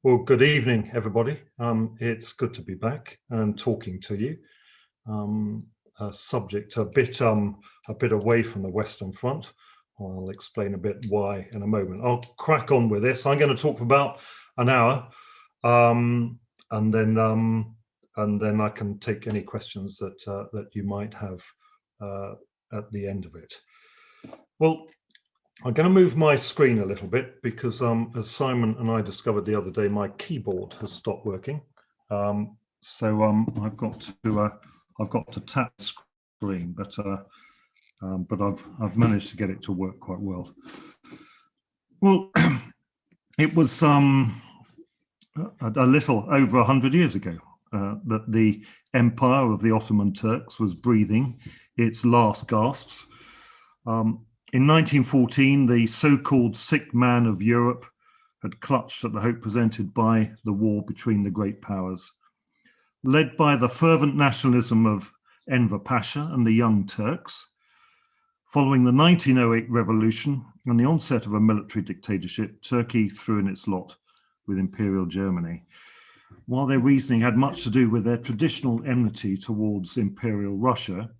Well, good evening, everybody. It's good to be back and talking to you. A subject a bit away from the Western Front. I'll explain a bit why in a moment. I'll crack on with this. I'm going to talk for about an hour, and then I can take any questions that you might have at the end of it. Well, I'm going to move my screen a little bit because, as Simon and I discovered the other day, my keyboard has stopped working. So I've got to tap the screen, but I've managed to get it to work quite well. Well, it was a little over 100 years ago that the empire of the Ottoman Turks was breathing its last gasps. In 1914, the so-called sick man of Europe had clutched at the hope presented by the war between the great powers. Led by the fervent nationalism of Enver Pasha and the Young Turks, following the 1908 revolution and the onset of a military dictatorship, Turkey threw in its lot with Imperial Germany. While their reasoning had much to do with their traditional enmity towards Imperial Russia,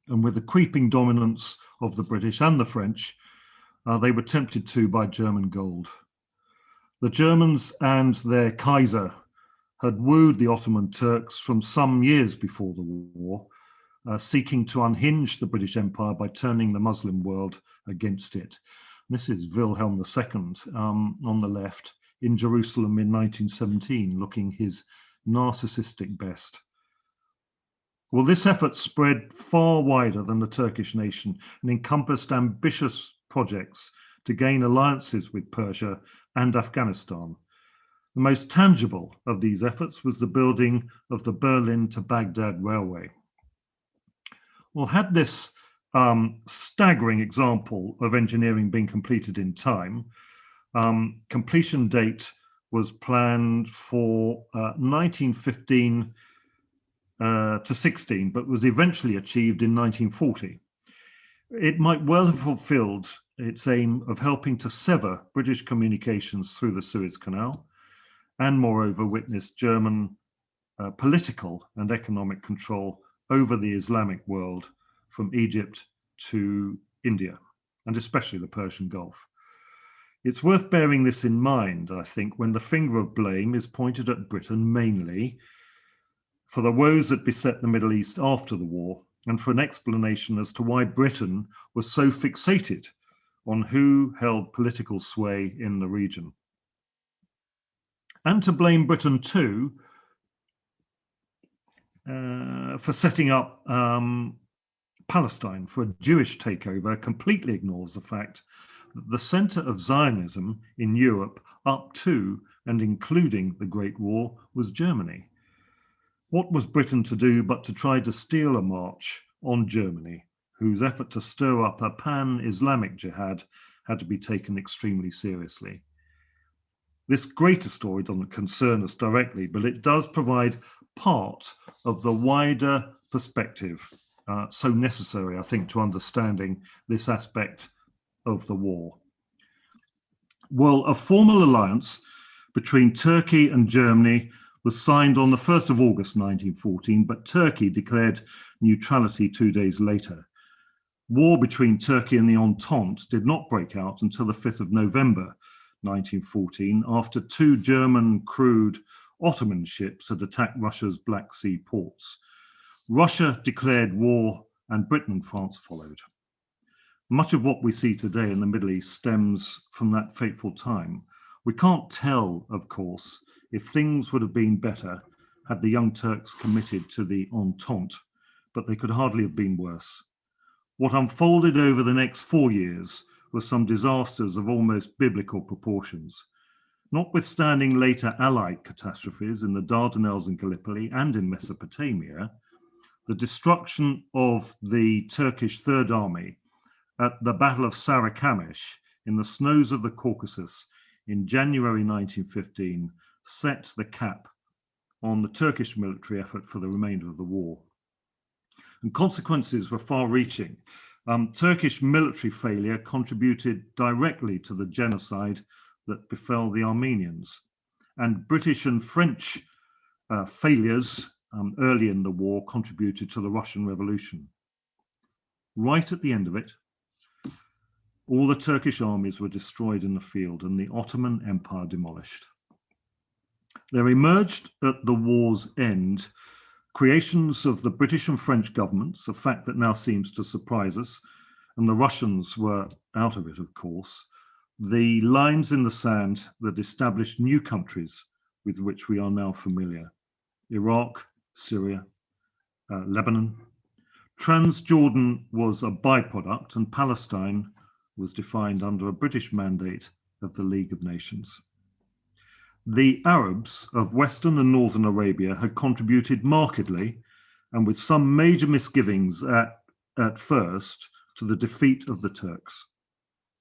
and with the creeping dominance of the British and the French, they were tempted too by German gold. The Germans and their Kaiser had wooed the Ottoman Turks from some years before the war, seeking to unhinge the British Empire by turning the Muslim world against it. This is Wilhelm II on the left in Jerusalem in 1917, looking his narcissistic best. Well, this effort spread far wider than the Turkish nation and encompassed ambitious projects to gain alliances with Persia and Afghanistan. The most tangible of these efforts was the building of the Berlin to Baghdad Railway. Well, had this staggering example of engineering been completed in time, completion date was planned for 1915 to 16, but was eventually achieved in 1940. It might well have fulfilled its aim of helping to sever British communications through the Suez Canal, and moreover witnessed German political and economic control over the Islamic world from Egypt to India, and especially the Persian Gulf. It's worth bearing this in mind, I think, when the finger of blame is pointed at Britain mainly for the woes that beset the Middle East after the war, and for an explanation as to why Britain was so fixated on who held political sway in the region. And to blame Britain too for setting up Palestine for a Jewish takeover completely ignores the fact that the center of Zionism in Europe up to and including the Great War was Germany. What was Britain to do but to try to steal a march on Germany, whose effort to stir up a pan-Islamic jihad had to be taken extremely seriously? This greater story doesn't concern us directly, but it does provide part of the wider perspective so necessary, I think, to understanding this aspect of the war. Well, a formal alliance between Turkey and Germany was signed on the 1st of August 1914, but Turkey declared neutrality 2 days later. War between Turkey and the Entente did not break out until the 5th of November 1914, after 2 German-crewed Ottoman ships had attacked Russia's Black Sea ports. Russia declared war, and Britain and France followed. Much of what we see today in the Middle East stems from that fateful time. We can't tell, of course, if things would have been better had the Young Turks committed to the Entente, but they could hardly have been worse. What unfolded over the next 4 years were some disasters of almost biblical proportions. Notwithstanding later Allied catastrophes in the Dardanelles and Gallipoli and in Mesopotamia, the destruction of the Turkish Third Army at the Battle of Sarakamish in the snows of the Caucasus in January 1915 set the cap on the Turkish military effort for the remainder of the war. And consequences were far-reaching. Turkish military failure contributed directly to the genocide that befell the Armenians, and British and French failures early in the war contributed to the Russian Revolution. Right at the end of it, all the Turkish armies were destroyed in the field and the Ottoman Empire demolished. There emerged at the war's end creations of the British and French governments, a fact that now seems to surprise us, and the Russians were out of it, of course, the lines in the sand that established new countries with which we are now familiar: Iraq, Syria, Lebanon. Transjordan was a byproduct, and Palestine was defined under a British mandate of the League of Nations. The Arabs of Western and Northern Arabia had contributed markedly, and with some major misgivings at first, to the defeat of the Turks.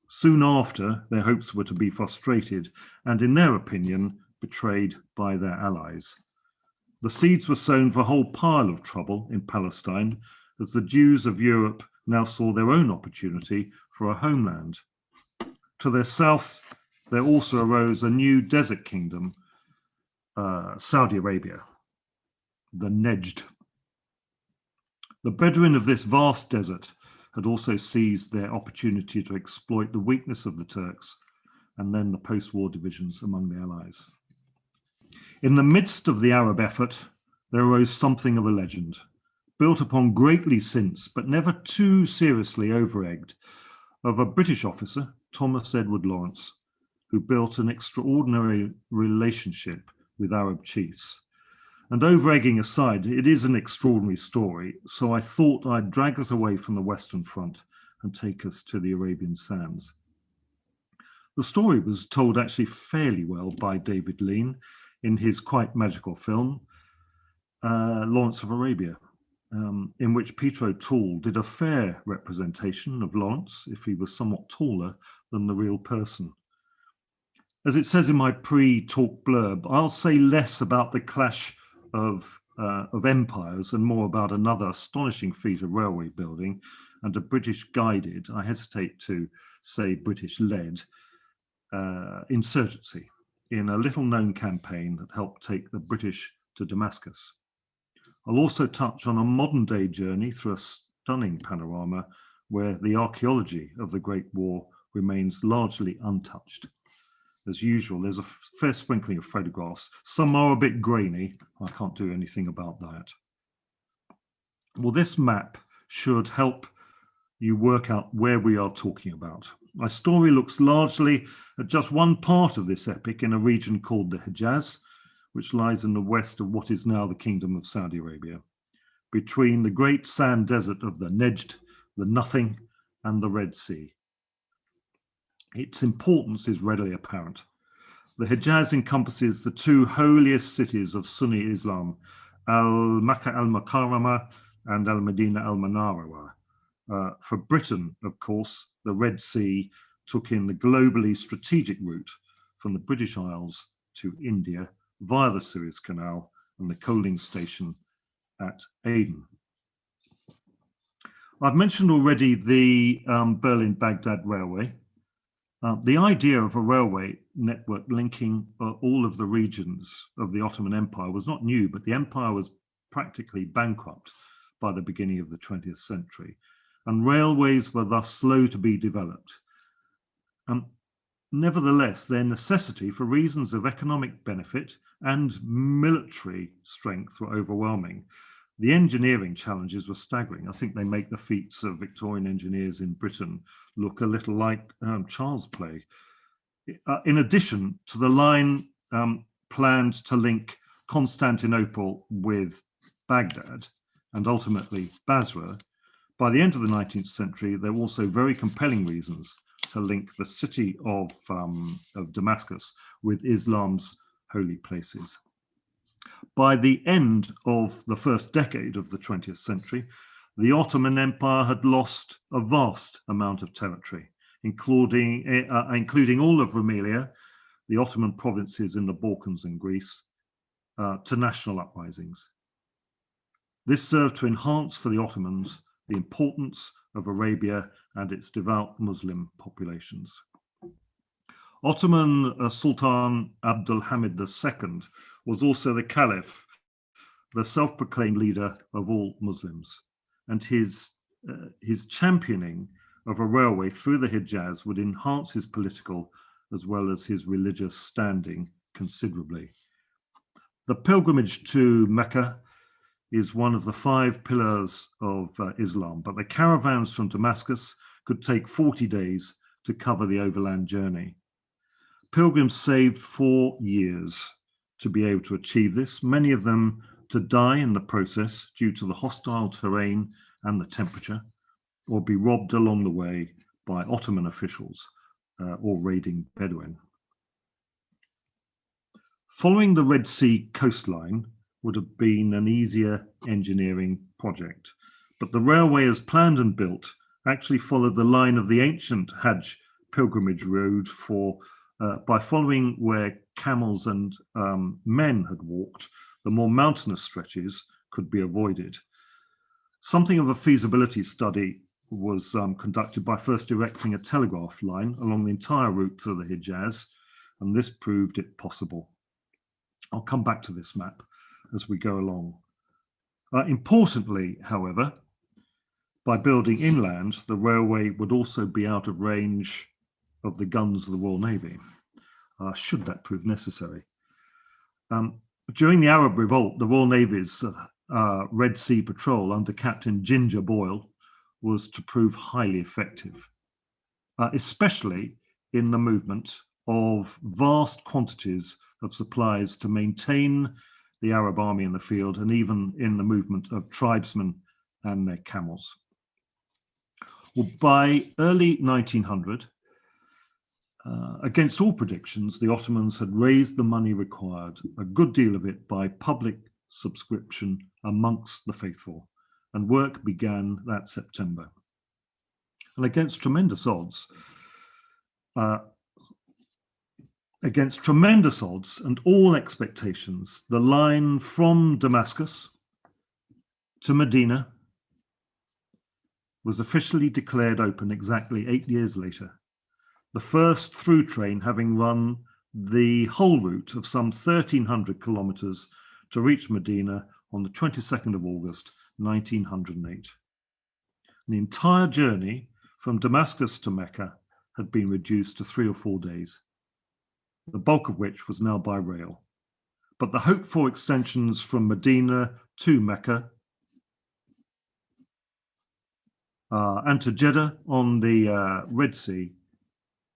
Soon after, their hopes were to be frustrated and, in their opinion, betrayed by their allies. The seeds were sown for a whole pile of trouble in Palestine, as the Jews of Europe now saw their own opportunity for a homeland. To their south, there also arose a new desert kingdom, Saudi Arabia, the Nejd. The Bedouin of this vast desert had also seized their opportunity to exploit the weakness of the Turks and then the post-war divisions among the allies. In the midst of the Arab effort, there arose something of a legend, built upon greatly since, but never too seriously over-egged, of a British officer, Thomas Edward Lawrence, who built an extraordinary relationship with Arab chiefs. And over-egging aside, it is an extraordinary story, so I thought I'd drag us away from the Western Front and take us to the Arabian sands. The story was told actually fairly well by David Lean in his quite magical film, Lawrence of Arabia, in which Peter O'Toole did a fair representation of Lawrence, if he was somewhat taller than the real person. As it says in my pre-talk blurb, I'll say less about the clash of empires and more about another astonishing feat of railway building and a British-guided, I hesitate to say British-led, insurgency in a little-known campaign that helped take the British to Damascus. I'll also touch on a modern-day journey through a stunning panorama where the archaeology of the Great War remains largely untouched. As usual, there's a fair sprinkling of photographs. Some are a bit grainy. I can't do anything about that. Well, this map should help you work out where we are talking about. My story looks largely at just one part of this epic in a region called the Hejaz, which lies in the west of what is now the Kingdom of Saudi Arabia, between the great sand desert of the Nejd, the Nothing, and the Red Sea. Its importance is readily apparent. The Hejaz encompasses the two holiest cities of Sunni Islam, Al-Makkah al-Mukarramah and Al-Medina al-Munawwarah. For Britain, of course, the Red Sea took in the globally strategic route from the British Isles to India via the Suez Canal and the coaling station at Aden. I've mentioned already the Berlin-Baghdad Railway. The idea of a railway network linking all of the regions of the Ottoman Empire was not new, but the empire was practically bankrupt by the beginning of the 20th century, and railways were thus slow to be developed. Nevertheless, their necessity for reasons of economic benefit and military strength were overwhelming. The engineering challenges were staggering. I think they make the feats of Victorian engineers in Britain look a little like child's play. In addition to the line planned to link Constantinople with Baghdad and ultimately Basra, by the end of the 19th century, there were also very compelling reasons to link the city of Damascus with Islam's holy places. By the end of the first decade of the 20th century, the Ottoman Empire had lost a vast amount of territory, including all of Rumelia, the Ottoman provinces in the Balkans and Greece, to national uprisings. This served to enhance for the Ottomans the importance of Arabia and its devout Muslim populations. Ottoman Sultan Abdulhamid II was also the Caliph, the self-proclaimed leader of all Muslims, and his championing of a railway through the Hijaz would enhance his political as well as his religious standing considerably. The pilgrimage to Mecca is one of the 5 pillars of Islam, but the caravans from Damascus could take 40 days to cover the overland journey. Pilgrims saved 4 years to be able to achieve this, many of them to die in the process due to the hostile terrain and the temperature, or be robbed along the way by Ottoman officials or raiding Bedouin. Following the Red Sea coastline would have been an easier engineering project, but the railway as planned and built actually followed the line of the ancient Hajj pilgrimage road by following where camels and men had walked. The more mountainous stretches could be avoided. Something of a feasibility study was conducted by first erecting a telegraph line along the entire route through the Hijaz, and this proved it possible. I'll come back to this map as we go along. Importantly, however, by building inland, the railway would also be out of range of the guns of the Royal Navy, should that prove necessary. During the Arab Revolt, the Royal Navy's Red Sea Patrol under Captain Ginger Boyle was to prove highly effective, especially in the movement of vast quantities of supplies to maintain the Arab army in the field, and even in the movement of tribesmen and their camels. Well, by early 1900, against all predictions, the Ottomans had raised the money required, a good deal of it by public subscription amongst the faithful, and work began that September. And against tremendous odds and all expectations, the line from Damascus to Medina was officially declared open exactly 8 years later, the first through train having run the whole route of some 1,300 kilometers to reach Medina on the 22nd of August, 1908. The entire journey from Damascus to Mecca had been reduced to 3 or 4 days, the bulk of which was now by rail. But the hoped for extensions from Medina to Mecca and to Jeddah on the Red Sea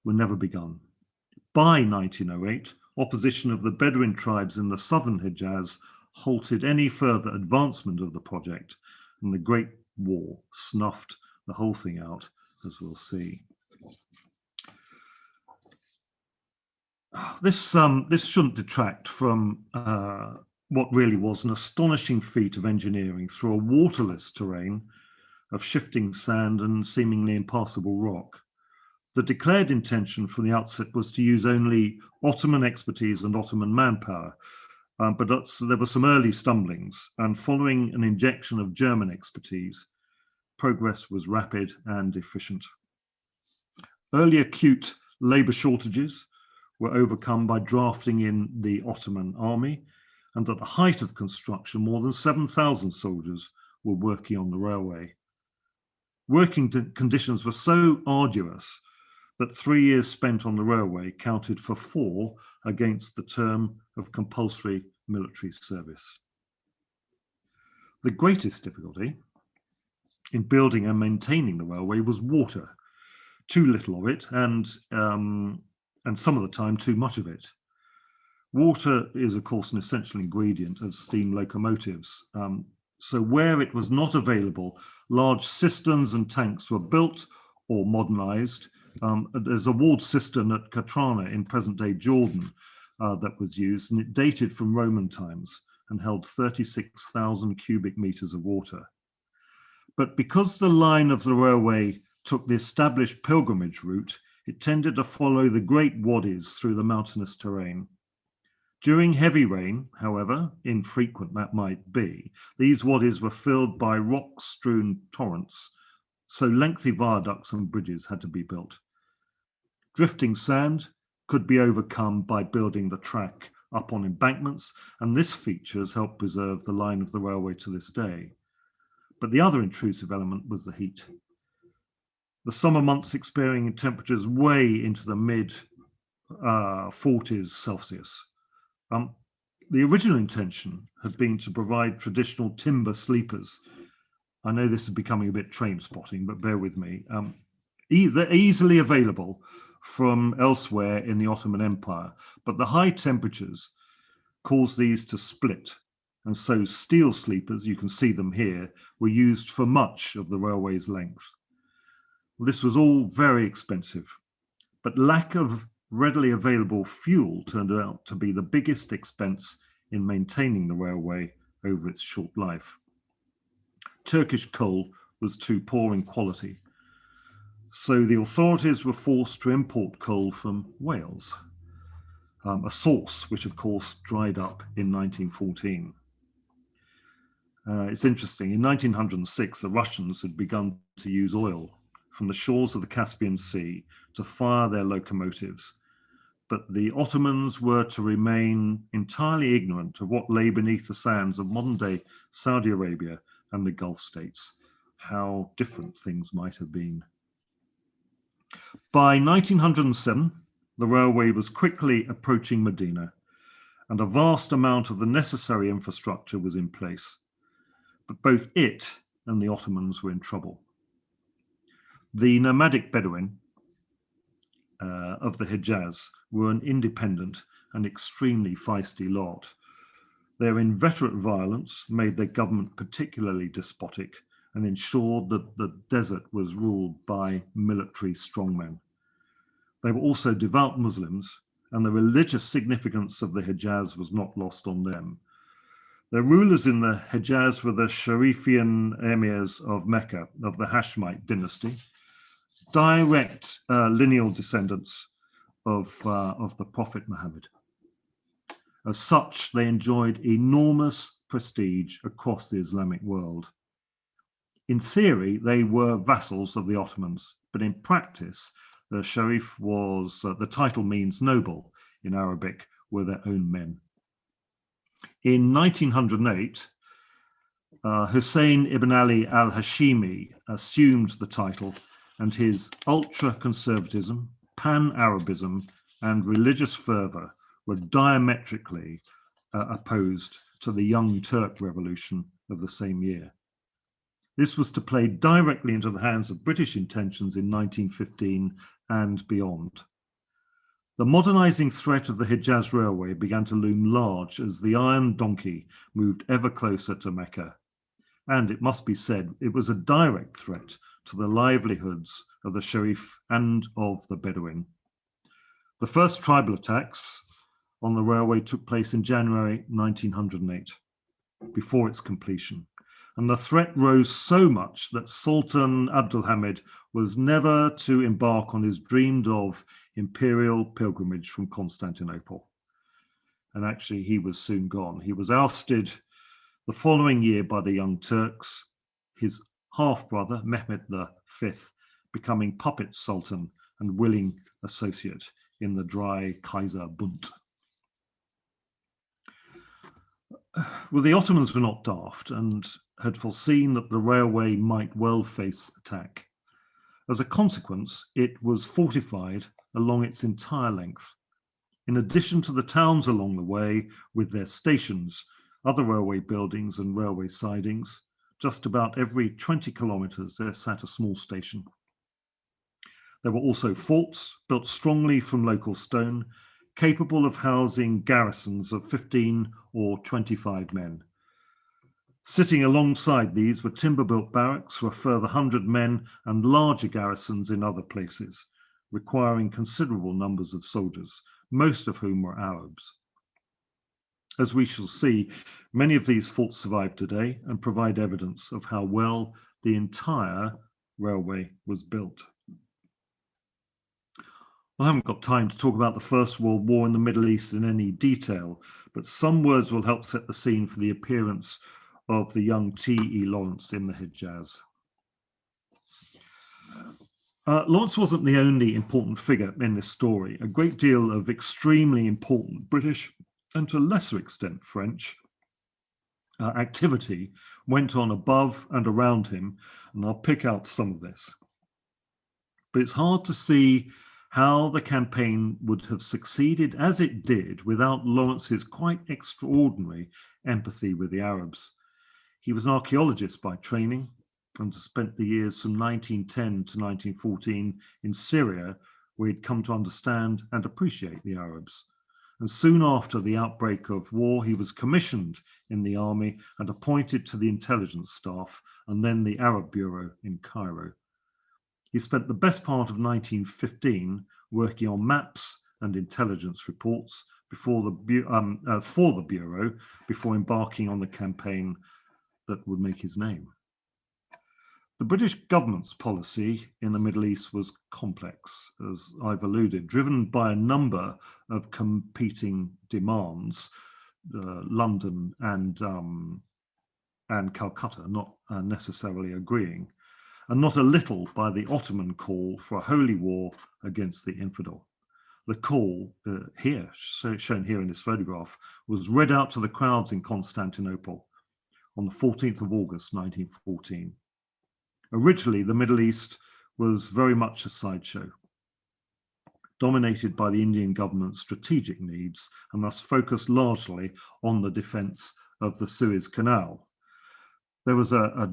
were never begun. By 1908, opposition of the Bedouin tribes in the southern Hijaz halted any further advancement of the project, and the Great War snuffed the whole thing out, as we'll see. This shouldn't detract from what really was an astonishing feat of engineering through a waterless terrain of shifting sand and seemingly impassable rock. The declared intention from the outset was to use only Ottoman expertise and Ottoman manpower, but there were some early stumblings, and following an injection of German expertise, progress was rapid and efficient. Early acute labour shortages were overcome by drafting in the Ottoman army, and at the height of construction, more than 7,000 soldiers were working on the railway. Working conditions were so arduous that 3 years spent on the railway counted for 4 against the term of compulsory military service. The greatest difficulty in building and maintaining the railway was water. Too little of it, and some of the time too much of it. Water is, of course, an essential ingredient of steam locomotives. So where it was not available, large cisterns and tanks were built or modernized. There's a walled cistern at Katrana in present-day Jordan that was used, and it dated from Roman times and held 36,000 cubic meters of water. But because the line of the railway took the established pilgrimage route, it tended to follow the great wadis through the mountainous terrain. During heavy rain, however, infrequent that might be, these wadis were filled by rock-strewn torrents, so lengthy viaducts and bridges had to be built. Drifting sand could be overcome by building the track up on embankments, and this feature has helped preserve the line of the railway to this day. But the other intrusive element was the heat. The summer months experiencing temperatures way into the mid 40s Celsius. The original intention had been to provide traditional timber sleepers. I know this is becoming a bit train spotting, but bear with me. They're easily available from elsewhere in the Ottoman Empire, but the high temperatures caused these to split. And so steel sleepers, you can see them here, were used for much of the railway's length. This was all very expensive, but lack of readily available fuel turned out to be the biggest expense in maintaining the railway over its short life. Turkish coal was too poor in quality, so the authorities were forced to import coal from Wales, a source which of course dried up in 1914. It's interesting, in 1906 the Russians had begun to use oil from the shores of the Caspian Sea to fire their locomotives, but the Ottomans were to remain entirely ignorant of what lay beneath the sands of modern-day Saudi Arabia and the Gulf states, how different things might have been. By 1907, the railway was quickly approaching Medina, and a vast amount of the necessary infrastructure was in place. But both it and the Ottomans were in trouble. The nomadic Bedouin of the Hijaz were an independent and extremely feisty lot. Their inveterate violence made their government particularly despotic and ensured that the desert was ruled by military strongmen. They were also devout Muslims, and the religious significance of the Hijaz was not lost on them. The rulers in the Hijaz were the Sharifian emirs of Mecca, of the Hashemite dynasty, direct lineal descendants of the Prophet Muhammad. As such, they enjoyed enormous prestige across the Islamic world. In theory, they were vassals of the Ottomans, but in practice, the Sharif was, the title means noble in Arabic, were their own men. In 1908, Hussein ibn Ali al-Hashimi assumed the title, and his ultra-conservatism, pan-Arabism, and religious fervor were diametrically opposed to the Young Turk Revolution of the same year. This was to play directly into the hands of British intentions in 1915 and beyond. The modernizing threat of the Hejaz Railway began to loom large as the Iron Donkey moved ever closer to Mecca. And it must be said, it was a direct threat to the livelihoods of the Sharif and of the Bedouin. The first tribal attacks on the railway took place in January 1908, before its completion. And the threat rose so much that Sultan Abdulhamid was never to embark on his dreamed of imperial pilgrimage from Constantinople. And actually, he was soon gone. He was ousted the following year by the Young Turks, his half-brother, Mehmed V, becoming puppet sultan and willing associate in the dry Kaiserbund. Well, the Ottomans were not daft and had foreseen that the railway might well face attack. As a consequence, it was fortified along its entire length. In addition to the towns along the way with their stations, other railway buildings and railway sidings, just about every 20 kilometers there sat a small station. There were also forts built strongly from local stone, capable of housing garrisons of 15 or 25 men. Sitting alongside these were timber-built barracks for a further 100 men and larger garrisons in other places, requiring considerable numbers of soldiers, most of whom were Arabs. As we shall see, many of these forts survive today and provide evidence of how well the entire railway was built. I haven't got time to talk about the First World War in the Middle East in any detail, but some words will help set the scene for the appearance of the young T.E. Lawrence in the Hejaz. Lawrence wasn't the only important figure in this story. A great deal of extremely important British, and to a lesser extent French, activity went on above and around him, and I'll pick out some of this. But it's hard to see how the campaign would have succeeded as it did without Lawrence's quite extraordinary empathy with the Arabs. He was an archaeologist by training and spent the years from 1910 to 1914 in Syria, where he'd come to understand and appreciate the Arabs. And soon after the outbreak of war, he was commissioned in the army and appointed to the intelligence staff and then the Arab Bureau in Cairo. He spent the best part of 1915 working on maps and intelligence reports for the Bureau before embarking on the campaign that would make his name. The British government's policy in the Middle East was complex, as I've alluded, driven by a number of competing demands, London and Calcutta not necessarily agreeing, and not a little by the Ottoman call for a holy war against the infidel. The call here, shown here in this photograph, was read out to the crowds in Constantinople on the 14th of August, 1914. Originally, the Middle East was very much a sideshow, dominated by the Indian government's strategic needs, and thus focused largely on the defense of the Suez Canal. There was a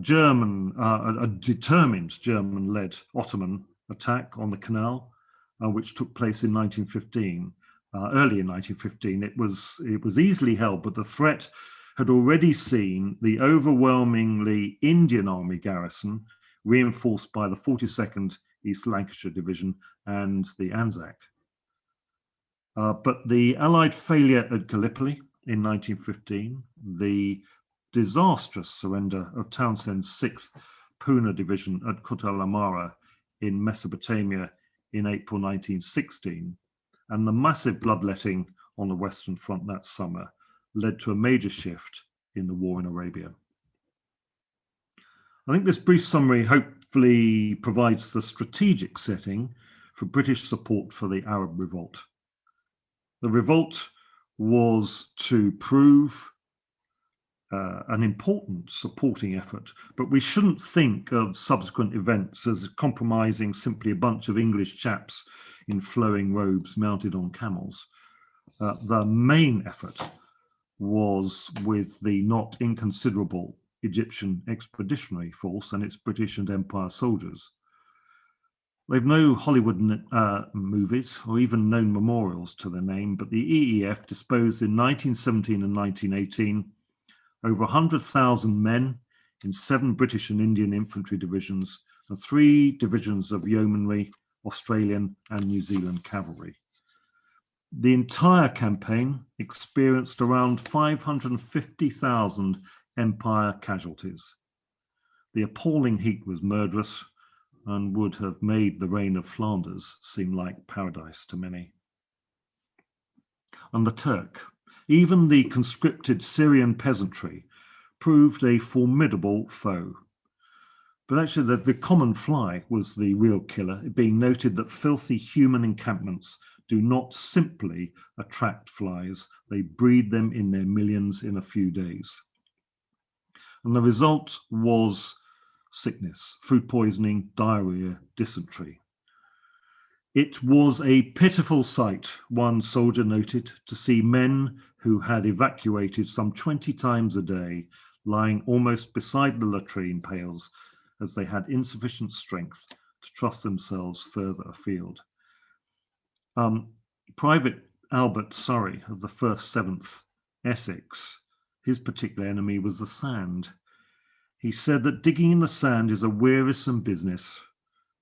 determined German-led Ottoman attack on the canal, which took place in 1915. Early in 1915, it was easily held, but the threat had already seen the overwhelmingly Indian army garrison reinforced by the 42nd East Lancashire Division and the Anzac. But the Allied failure at Gallipoli in 1915, the disastrous surrender of Townshend's 6th Poona Division at Kut al Amara in Mesopotamia in April 1916, and the massive bloodletting on the Western Front that summer led to a major shift in the war in Arabia. I think this brief summary hopefully provides the strategic setting for British support for the Arab Revolt. The revolt was to prove an important supporting effort, but we shouldn't think of subsequent events as compromising simply a bunch of English chaps in flowing robes mounted on camels. The main effort was with the not inconsiderable Egyptian Expeditionary Force and its British and Empire soldiers. They've no Hollywood movies or even known memorials to their name, but the EEF disposed in 1917 and 1918 over 100,000 men in 7 British and Indian infantry divisions and 3 divisions of yeomanry, Australian and New Zealand cavalry. The entire campaign experienced around 550,000 Empire casualties. The appalling heat was murderous and would have made the reign of Flanders seem like paradise to many. And the Turk, even the conscripted Syrian peasantry, proved a formidable foe. But actually the common fly was the real killer, it being noted that filthy human encampments do not simply attract flies, they breed them in their millions in a few days. And the result was sickness, food poisoning, diarrhea, dysentery. It was a pitiful sight, one soldier noted, to see men who had evacuated some 20 times a day lying almost beside the latrine pails as they had insufficient strength to trust themselves further afield. Private Albert Surrey of the 1st 7th Essex, his particular enemy was the sand. He said that digging in the sand is a wearisome business.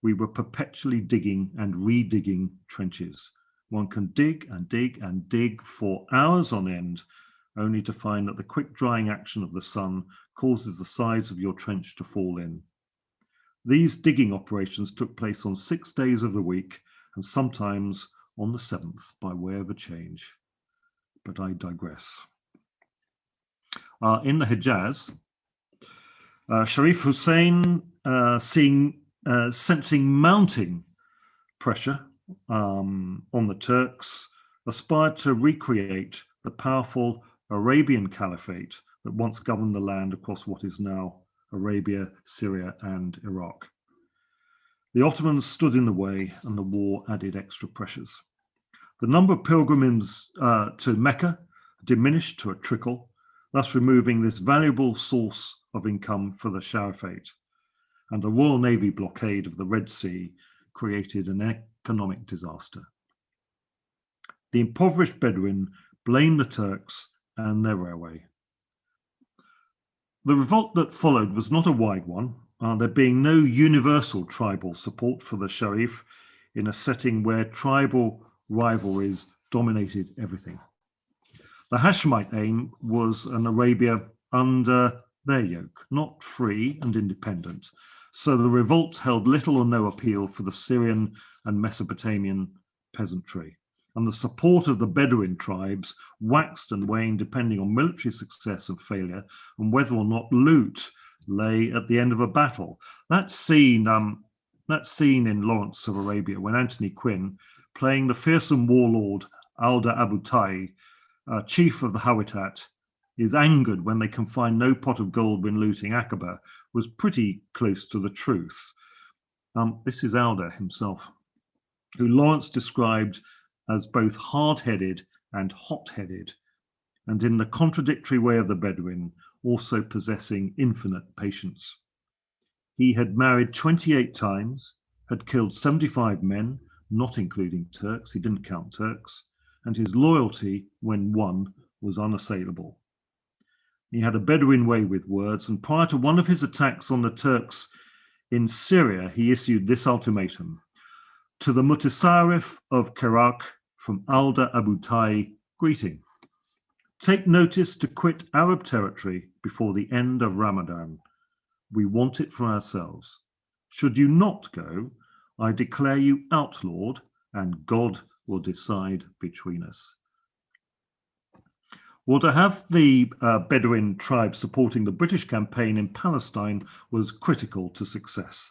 We were perpetually digging and redigging trenches. One can dig and dig and dig for hours on end, only to find that the quick drying action of the sun causes the sides of your trench to fall in. These digging operations took place on 6 days of the week and sometimes on the 7th by way of a change. But I digress. In the Hejaz, Sharif Hussein, seeing sensing mounting pressure on the Turks, aspired to recreate the powerful Arabian Caliphate that once governed the land across what is now Arabia, Syria, and Iraq. The Ottomans stood in the way, and the war added extra pressures. The number of pilgrims to Mecca diminished to a trickle, thus removing this valuable source of income for the Caliphate. And the Royal Navy blockade of the Red Sea created an economic disaster. The impoverished Bedouin blamed the Turks and their railway. The revolt that followed was not a wide one, there being no universal tribal support for the Sharif in a setting where tribal rivalries dominated everything. The Hashemite aim was an Arabia under their yoke, not free and independent. So the revolt held little or no appeal for the Syrian and Mesopotamian peasantry. And the support of the Bedouin tribes waxed and waned depending on military success and failure and whether or not loot lay at the end of a battle. That scene in Lawrence of Arabia, when Anthony Quinn, playing the fearsome warlord Alda Abu Tai, chief of the Hawitat, is angered when they can find no pot of gold when looting Acaba, was pretty close to the truth. This is Alda himself, who Lawrence described as both hard-headed and hot-headed, and in the contradictory way of the Bedouin, also possessing infinite patience. He had married 28 times, had killed 75 men, not including Turks, he didn't count Turks, and his loyalty, when won, was unassailable. He had a Bedouin way with words, and prior to one of his attacks on the Turks in Syria, he issued this ultimatum: to the Mutasarrif of Kerak, from Alda Abu Tai, greeting. Take notice to quit Arab territory before the end of Ramadan. We want it for ourselves. Should you not go, I declare you outlawed, and God will decide between us. Well, to have the Bedouin tribes supporting the British campaign in Palestine was critical to success.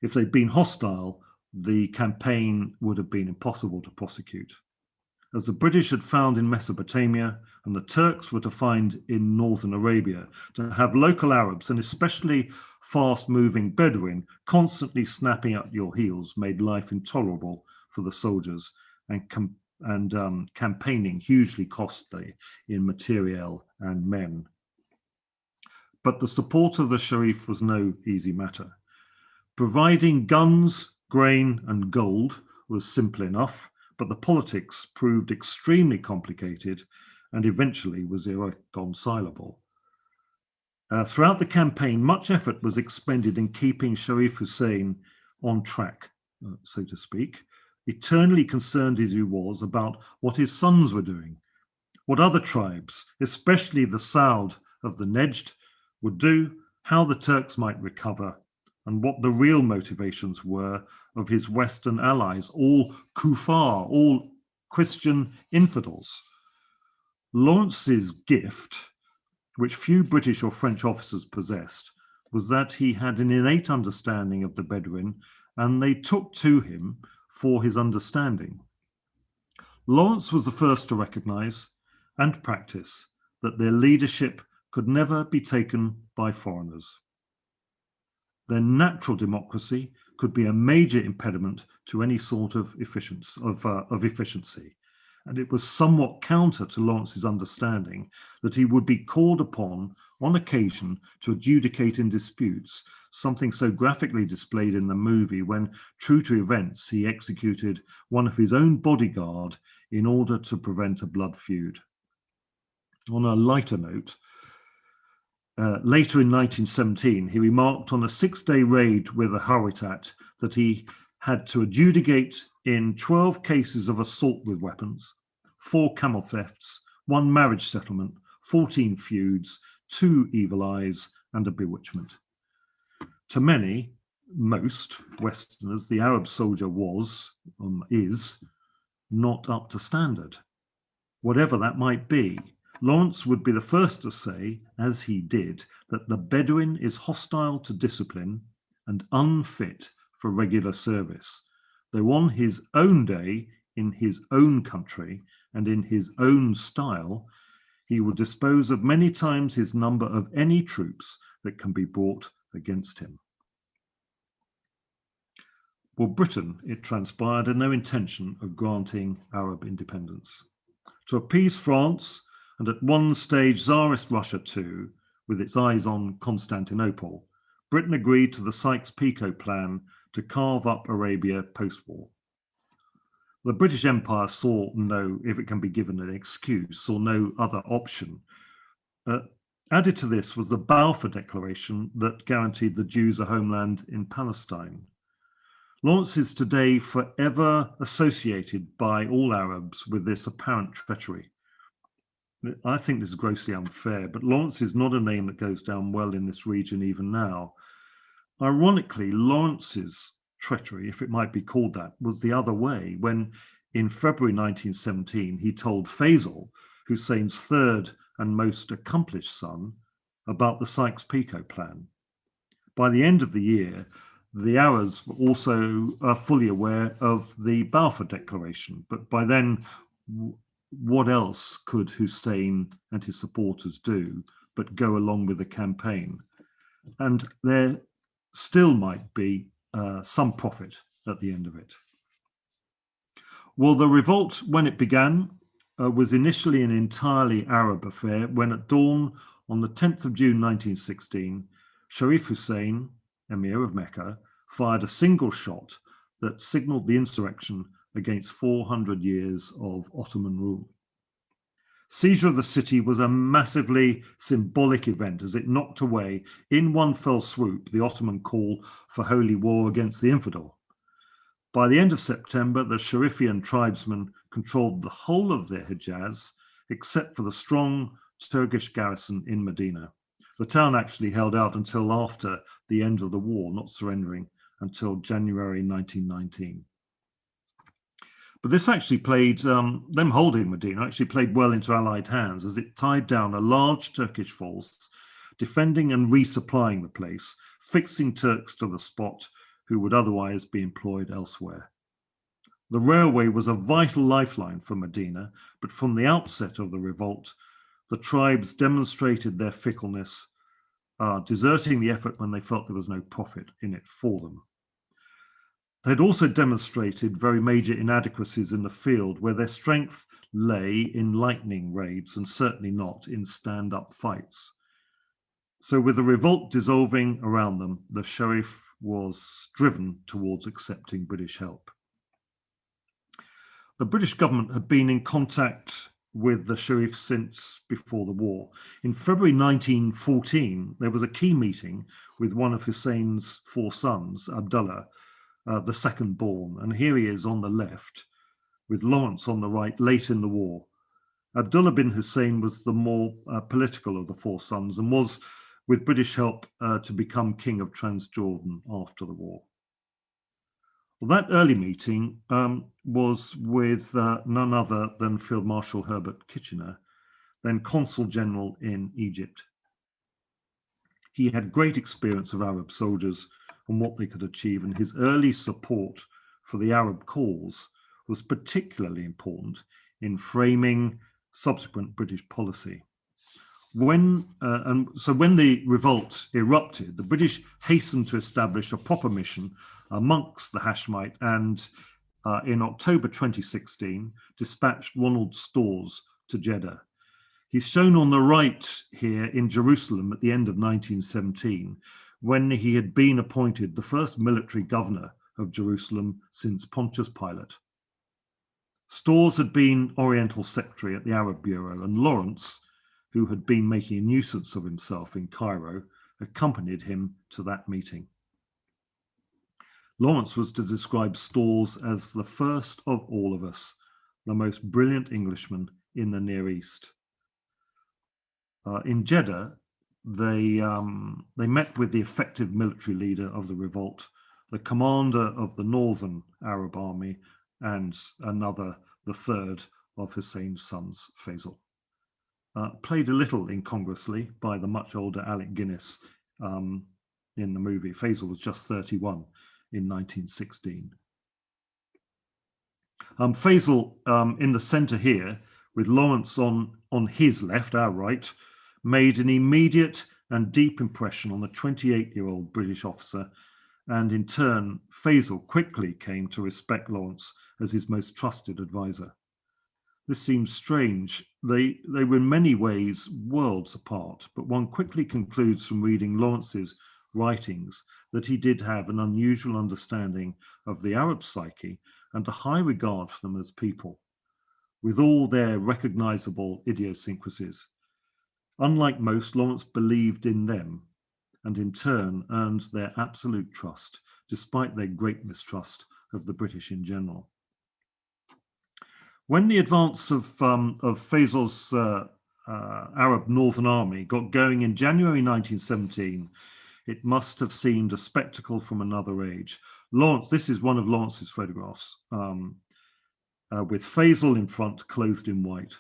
If they'd been hostile, the campaign would have been impossible to prosecute. As the British had found in Mesopotamia and the Turks were to find in northern Arabia, to have local Arabs and especially fast-moving Bedouin constantly snapping at your heels made life intolerable for the soldiers and campaigning hugely costly in materiel and men. But the support of the Sharif was no easy matter. Providing guns, grain, and gold was simple enough, but the politics proved extremely complicated and eventually was irreconcilable. Throughout the campaign, much effort was expended in keeping Sharif Hussein on track, so to speak, eternally concerned as he was about what his sons were doing, what other tribes, especially the Saud of the Nejd, would do, how the Turks might recover, and what the real motivations were of his Western allies, all kuffar, all Christian infidels. Lawrence's gift, which few British or French officers possessed, was that he had an innate understanding of the Bedouin, and they took to him for his understanding. Lawrence was the first to recognize and practice that their leadership could never be taken by foreigners. Their natural democracy could be a major impediment to any sort of efficiency. And it was somewhat counter to Lawrence's understanding that he would be called upon on occasion to adjudicate in disputes, something so graphically displayed in the movie when, true to events, he executed one of his own bodyguard in order to prevent a blood feud. On a lighter note, later in 1917, he remarked on a 6-day raid with the Hawitat that he had to adjudicate in 12 cases of assault with weapons, 4 camel thefts, 1 marriage settlement, 14 feuds, 2 evil eyes, and a bewitchment. To many, most Westerners, the Arab soldier is not up to standard. Whatever that might be, Lawrence would be the first to say, as he did, that the Bedouin is hostile to discipline and unfit for regular service, though on his own day, in his own country, and in his own style, he will dispose of many times his number of any troops that can be brought against him. Well, Britain, it transpired, had no intention of granting Arab independence. To appease France, and at one stage Tsarist Russia too, with its eyes on Constantinople, Britain agreed to the Sykes-Picot plan to carve up Arabia post-war. The British Empire saw no, if it can be given an excuse, saw no other option. Added to this was the Balfour Declaration that guaranteed the Jews a homeland in Palestine. Lawrence is today forever associated by all Arabs with this apparent treachery. I think this is grossly unfair, but Lawrence is not a name that goes down well in this region even now. Ironically, Lawrence's treachery, if it might be called that, was the other way when in February 1917 he told Faisal, Hussein's third and most accomplished son, about the Sykes-Picot plan. By the end of the year, the Arabs were also fully aware of the Balfour Declaration, but by then, what else could Hussein and his supporters do but go along with the campaign? And there still might be some profit at the end of it. Well, the revolt, when it began, was initially an entirely Arab affair when at dawn on the 10th of June 1916, Sharif Hussein, Emir of Mecca, fired a single shot that signaled the insurrection against 400 years of Ottoman rule. Seizure of the city was a massively symbolic event as it knocked away in one fell swoop the Ottoman call for holy war against the infidel. By the end of September, the Sharifian tribesmen controlled the whole of their Hijaz, except for the strong Turkish garrison in Medina. The town actually held out until after the end of the war, not surrendering until January 1919. But this actually played, them holding Medina actually played well into Allied hands as it tied down a large Turkish force, defending and resupplying the place, fixing Turks to the spot who would otherwise be employed elsewhere. The railway was a vital lifeline for Medina, but from the outset of the revolt, the tribes demonstrated their fickleness, deserting the effort when they felt there was no profit in it for them. They had also demonstrated very major inadequacies in the field where their strength lay in lightning raids and certainly not in stand-up fights. So with the revolt dissolving around them, the Sharif was driven towards accepting British help. The British government had been in contact with the Sharif since before the war. In February 1914, there was a key meeting with one of Hussein's four sons, Abdullah, the second born, and here he is on the left, with Lawrence on the right late in the war. Abdullah bin Hussein was the more political of the four sons and was, with British help, to become king of Transjordan after the war. Well, that early meeting was with none other than Field Marshal Herbert Kitchener, then Consul General in Egypt. He had great experience of Arab soldiers and what they could achieve, and his early support for the Arab cause was particularly important in framing subsequent British policy. When the revolt erupted, the British hastened to establish a proper mission amongst the Hashemite and in October 2016 dispatched Ronald Storrs to Jeddah. He's shown on the right here in Jerusalem at the end of 1917 when he had been appointed the first military governor of Jerusalem since Pontius Pilate. Storrs had been Oriental Secretary at the Arab Bureau, and Lawrence, who had been making a nuisance of himself in Cairo, accompanied him to that meeting. Lawrence was to describe Storrs as the first of all of us, the most brilliant Englishman in the Near East. In Jeddah, they met with the effective military leader of the revolt, the commander of the Northern Arab Army, and the third of Hussein's sons, Faisal. Played a little incongruously by the much older Alec Guinness in the movie. Faisal was just 31 in 1916. Faisal in the center here, with Lawrence on his left, our right, made an immediate and deep impression on the 28-year-old British officer, and in turn, Faisal quickly came to respect Lawrence as his most trusted advisor. This seems strange. They were in many ways worlds apart, but one quickly concludes from reading Lawrence's writings that he did have an unusual understanding of the Arab psyche and a high regard for them as people, with all their recognizable idiosyncrasies. Unlike most, Lawrence believed in them and in turn earned their absolute trust, despite their great mistrust of the British in general. When the advance of Faisal's Arab Northern Army got going in January 1917, it must have seemed a spectacle from another age. Lawrence, this is one of Lawrence's photographs, with Faisal in front, clothed in white.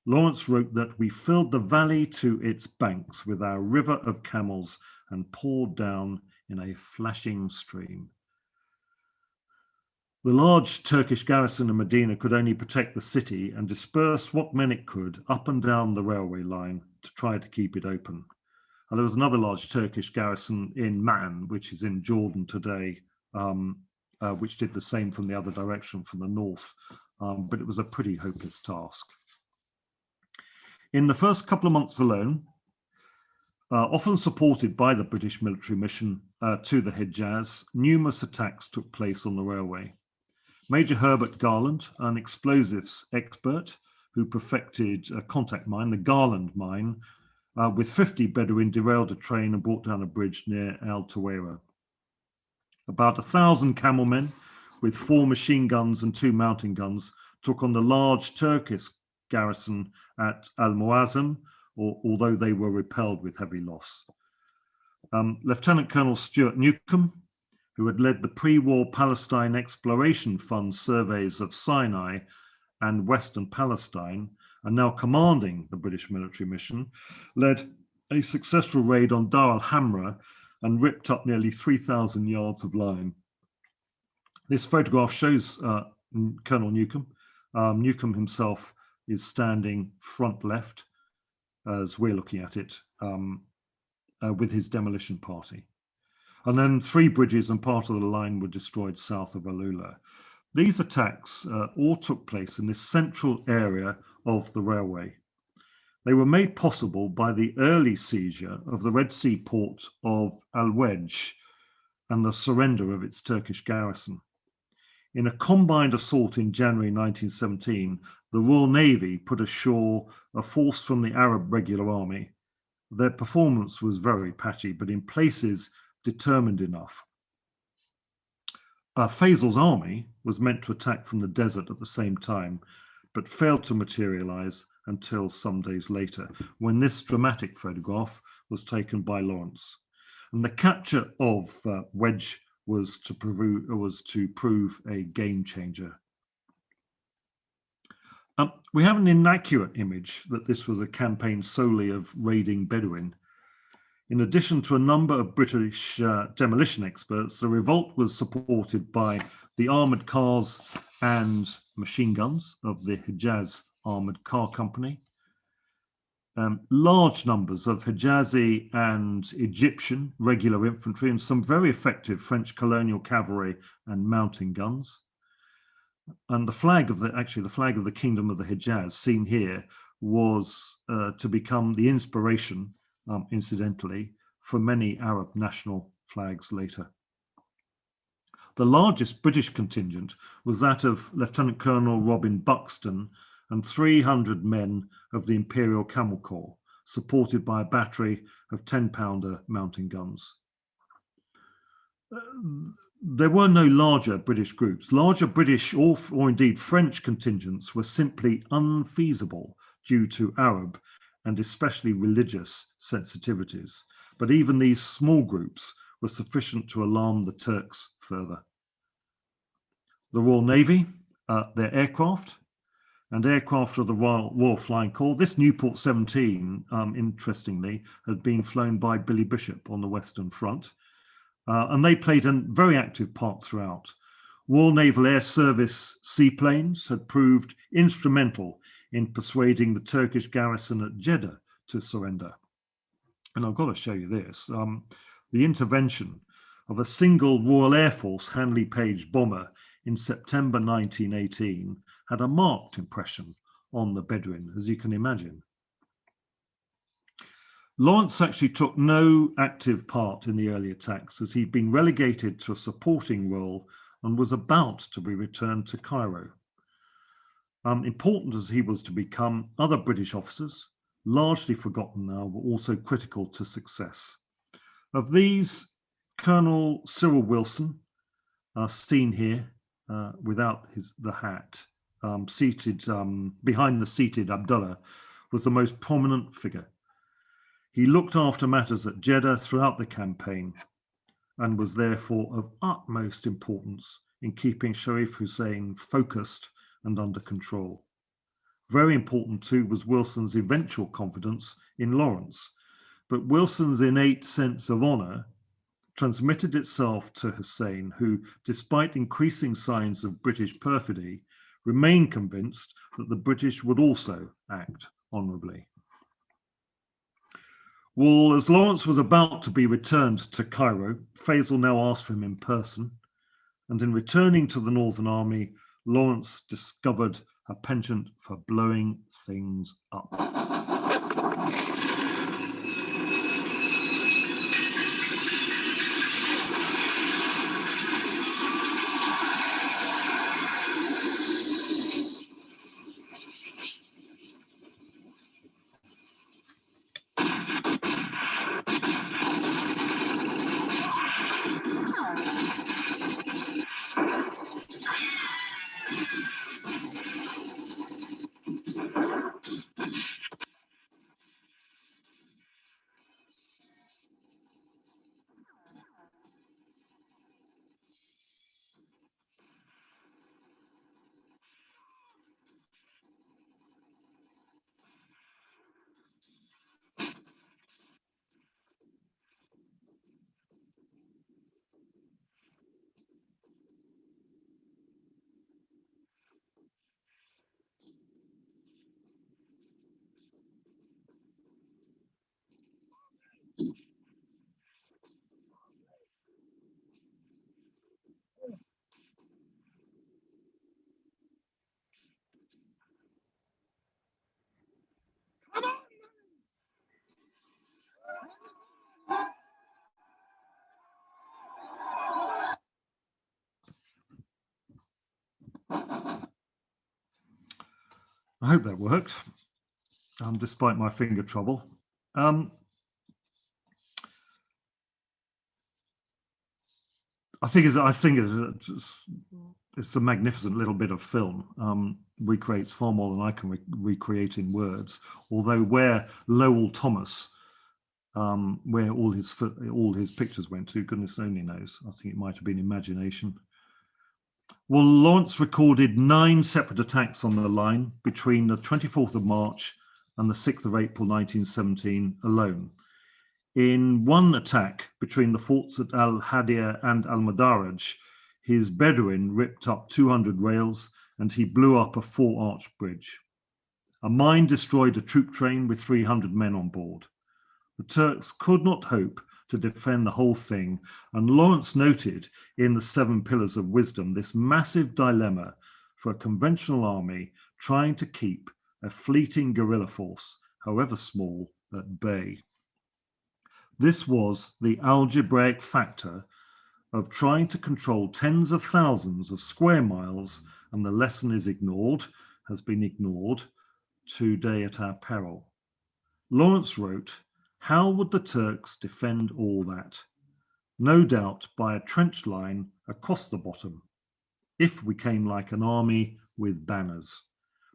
Lawrence wrote that we filled the valley to its banks with our river of camels and poured down in a flashing stream. The large Turkish garrison in Medina could only protect the city and disperse what men it could up and down the railway line to try to keep it open. And there was another large Turkish garrison in Man, which is in Jordan today, which did the same from the other direction, from the north, but it was a pretty hopeless task. In the first couple of months alone, often supported by the British military mission to the Hejaz, numerous attacks took place on the railway. Major Herbert Garland, an explosives expert who perfected a contact mine, the Garland mine, with 50 Bedouin, derailed a train and brought down a bridge near Al Tawera. About 1,000 camel men with 4 machine guns and 2 mountain guns took on the large Turkish garrison at Al-Muazzam, although they were repelled with heavy loss. Lieutenant Colonel Stuart Newcomb, who had led the pre-war Palestine Exploration Fund surveys of Sinai and Western Palestine, and now commanding the British military mission, led a successful raid on Dar al-Hamra and ripped up nearly 3,000 yards of line. This photograph shows Colonel Newcomb. Newcomb himself is standing front left as we're looking at it, with his demolition party. And then 3 bridges and part of the line were destroyed south of Alula. These attacks all took place in this central area of the railway. They were made possible by the early seizure of the Red Sea port of Al-Wedj and the surrender of its Turkish garrison. In a combined assault in January 1917, the Royal Navy put ashore a force from the Arab Regular Army. Their performance was very patchy, but in places determined enough. Faisal's army was meant to attack from the desert at the same time, but failed to materialize until some days later, when this dramatic photograph was taken by Lawrence. And the capture of Wedge was to prove a game changer. We have an inaccurate image that this was a campaign solely of raiding Bedouin. In addition to a number of British demolition experts, the revolt was supported by the armoured cars and machine guns of the Hijaz Armoured Car Company, large numbers of Hijazi and Egyptian regular infantry, and some very effective French colonial cavalry and mountain guns. And the flag of the Kingdom of the Hijaz, seen here, was to become the inspiration, incidentally, for many Arab national flags later. The largest British contingent was that of Lieutenant Colonel Robin Buxton and 300 men of the Imperial Camel Corps, supported by a battery of 10-pounder mountain guns. There were no larger British groups. Larger British or indeed French contingents were simply unfeasible due to Arab and especially religious sensitivities. But even these small groups were sufficient to alarm the Turks further. The Royal Navy, their aircraft, and aircraft of the Royal Flying Corps. This Newport 17, interestingly, had been flown by Billy Bishop on the Western Front, and they played a very active part throughout. Royal Naval Air Service seaplanes had proved instrumental in persuading the Turkish garrison at Jeddah to surrender. And I've got to show you this. The intervention of a single Royal Air Force Handley Page bomber in September 1918 had a marked impression on the Bedouin, as you can imagine. Lawrence actually took no active part in the early attacks, as he'd been relegated to a supporting role and was about to be returned to Cairo. Important as he was to become, other British officers, largely forgotten now, were also critical to success. Of these, Colonel Cyril Wilson, seen here without the hat, seated behind the seated Abdullah, was the most prominent figure. He looked after matters at Jeddah throughout the campaign and was therefore of utmost importance in keeping Sharif Hussein focused and under control. Very important too was Wilson's eventual confidence in Lawrence, but Wilson's innate sense of honour transmitted itself to Hussein, who, despite increasing signs of British perfidy, remained convinced that the British would also act honourably. Well, as Lawrence was about to be returned to Cairo, Faisal now asked for him in person, and in returning to the Northern Army, Lawrence discovered a penchant for blowing things up. I hope that worked, despite my finger trouble. I think it's a magnificent little bit of film. Recreates far more than I can recreate in words. Although where Lowell Thomas, where all his pictures went to, goodness only knows. I think it might have been imagination. Well, Lawrence recorded 9 separate attacks on the line between the 24th of March and the 6th of April 1917 alone. In one attack between the forts at Al-Hadiya and Al-Madaraj, his Bedouin ripped up 200 rails and he blew up a 4-arch bridge. A mine destroyed a troop train with 300 men on board. The Turks could not hope to defend the whole thing, and Lawrence noted in the 7 Pillars of Wisdom this massive dilemma for a conventional army trying to keep a fleeting guerrilla force, however small, at bay. This was the algebraic factor of trying to control tens of thousands of square miles, and the lesson is ignored, has been ignored, today at our peril. Lawrence wrote, "How would the Turks defend all that? No doubt by a trench line across the bottom, if we came like an army with banners.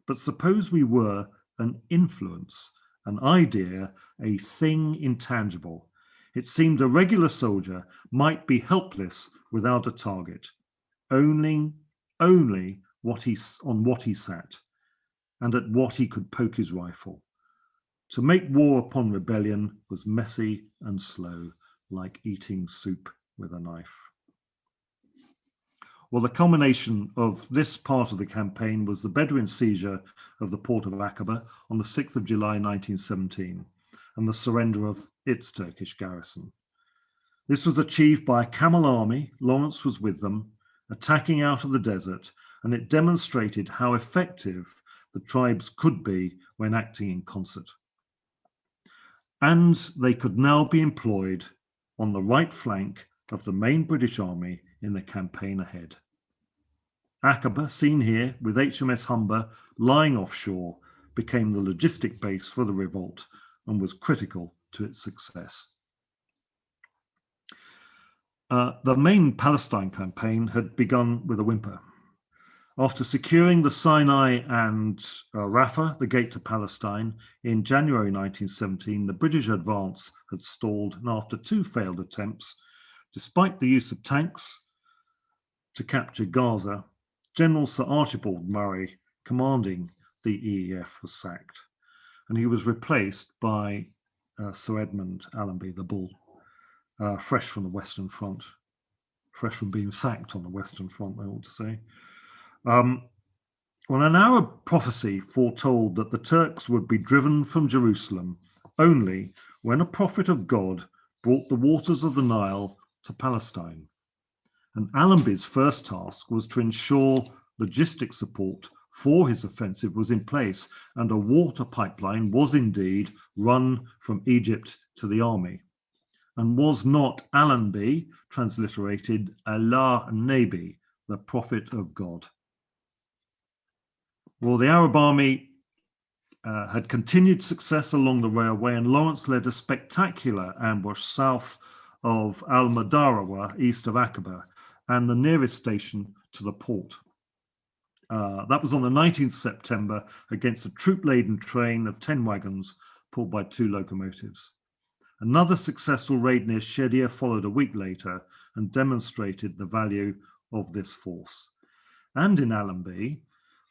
But suppose we were an influence, an idea, a thing intangible. It seemed a regular soldier might be helpless without a target, only on what he sat. and at what he could poke his rifle. To make war upon rebellion was messy and slow, like eating soup with a knife. Well, the culmination of this part of the campaign was the Bedouin seizure of the port of Acaba on the 6th of July 1917 and the surrender of its Turkish garrison. This was achieved by a camel army. Lawrence was with them, attacking out of the desert, and it demonstrated how effective the tribes could be when acting in concert. And they could now be employed on the right flank of the main British army in the campaign ahead. Acaba, seen here with HMS Humber lying offshore, became the logistic base for the revolt and was critical to its success. The main Palestine campaign had begun with a whimper. After securing the Sinai and Rafah, the gate to Palestine, in January 1917, the British advance had stalled, and after two failed attempts, despite the use of tanks to capture Gaza, General Sir Archibald Murray, commanding the EEF, was sacked, and he was replaced by Sir Edmund Allenby, the Bull, fresh from the Western Front, fresh from being sacked on the Western Front, I ought to say. When an Arab prophecy foretold that the Turks would be driven from Jerusalem only when a prophet of God brought the waters of the Nile to Palestine. And Allenby's first task was to ensure logistic support for his offensive was in place, and a water pipeline was indeed run from Egypt to the army. And was not Allenby transliterated Allah Nabi, the prophet of God? Well, the Arab army had continued success along the railway, and Lawrence led a spectacular ambush south of Al-Madarawa, east of Acaba, and the nearest station to the port. That was on the 19th September against a troop-laden train of 10 wagons pulled by 2 locomotives. Another successful raid near Shedia followed a week later and demonstrated the value of this force. And in Allenby,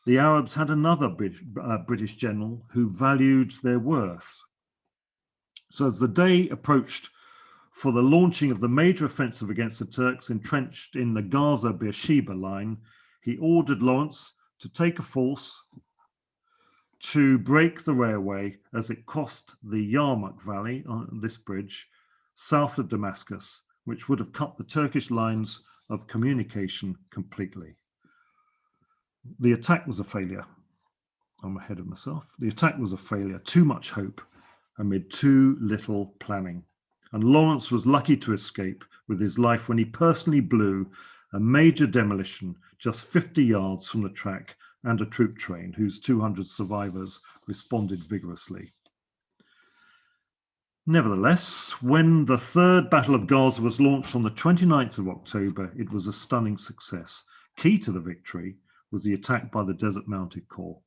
the Arabs had another British general who valued their worth. So as the day approached for the launching of the major offensive against the Turks entrenched in the Gaza-Beersheba line, he ordered Lawrence to take a force to break the railway as it crossed the Yarmouk Valley on this bridge south of Damascus, which would have cut the Turkish lines of communication completely. The attack was a failure. I'm ahead of myself. The attack was a failure. Too much hope amid too little planning. And Lawrence was lucky to escape with his life when he personally blew a major demolition just 50 yards from the track and a troop train whose 200 survivors responded vigorously. Nevertheless, when the Third Battle of Gaza was launched on the 29th of October, it was a stunning success. Key to the victory was the attack by the Desert Mounted Corps,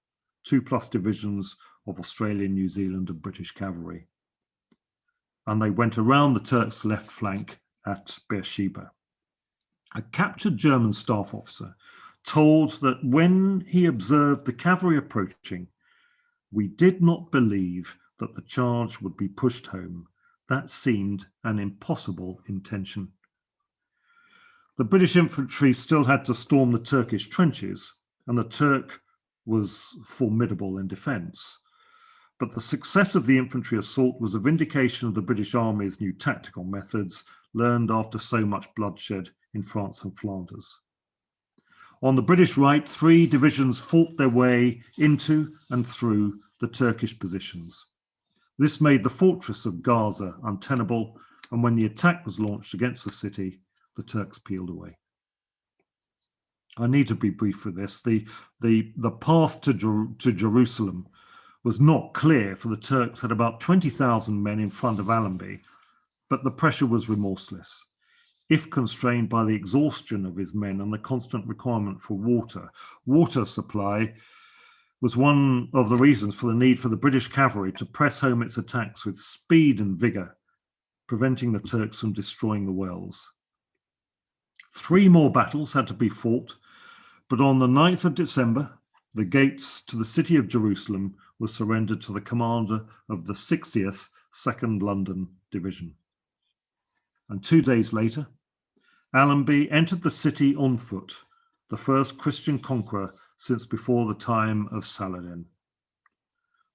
2+ divisions of Australian, New Zealand and British cavalry. And they went around the Turks' left flank at Beersheba. A captured German staff officer told that when he observed the cavalry approaching, "We did not believe that the charge would be pushed home. That seemed an impossible intention." The British infantry still had to storm the Turkish trenches, and the Turk was formidable in defence. But the success of the infantry assault was a vindication of the British Army's new tactical methods learned after so much bloodshed in France and Flanders. On the British right, 3 divisions fought their way into and through the Turkish positions. This made the fortress of Gaza untenable, and when the attack was launched against the city, the Turks peeled away. I need to be brief with this. The path to Jerusalem was not clear, for the Turks had about 20,000 men in front of Allenby, but the pressure was remorseless. If constrained by the exhaustion of his men and the constant requirement for water supply was one of the reasons for the need for the British cavalry to press home its attacks with speed and vigour, preventing the Turks from destroying the wells. 3 more battles had to be fought, but on the 9th of December, the gates to the city of Jerusalem were surrendered to the commander of the 60th 2nd London Division. And 2 days later, Allenby entered the city on foot, the first Christian conqueror since before the time of Saladin.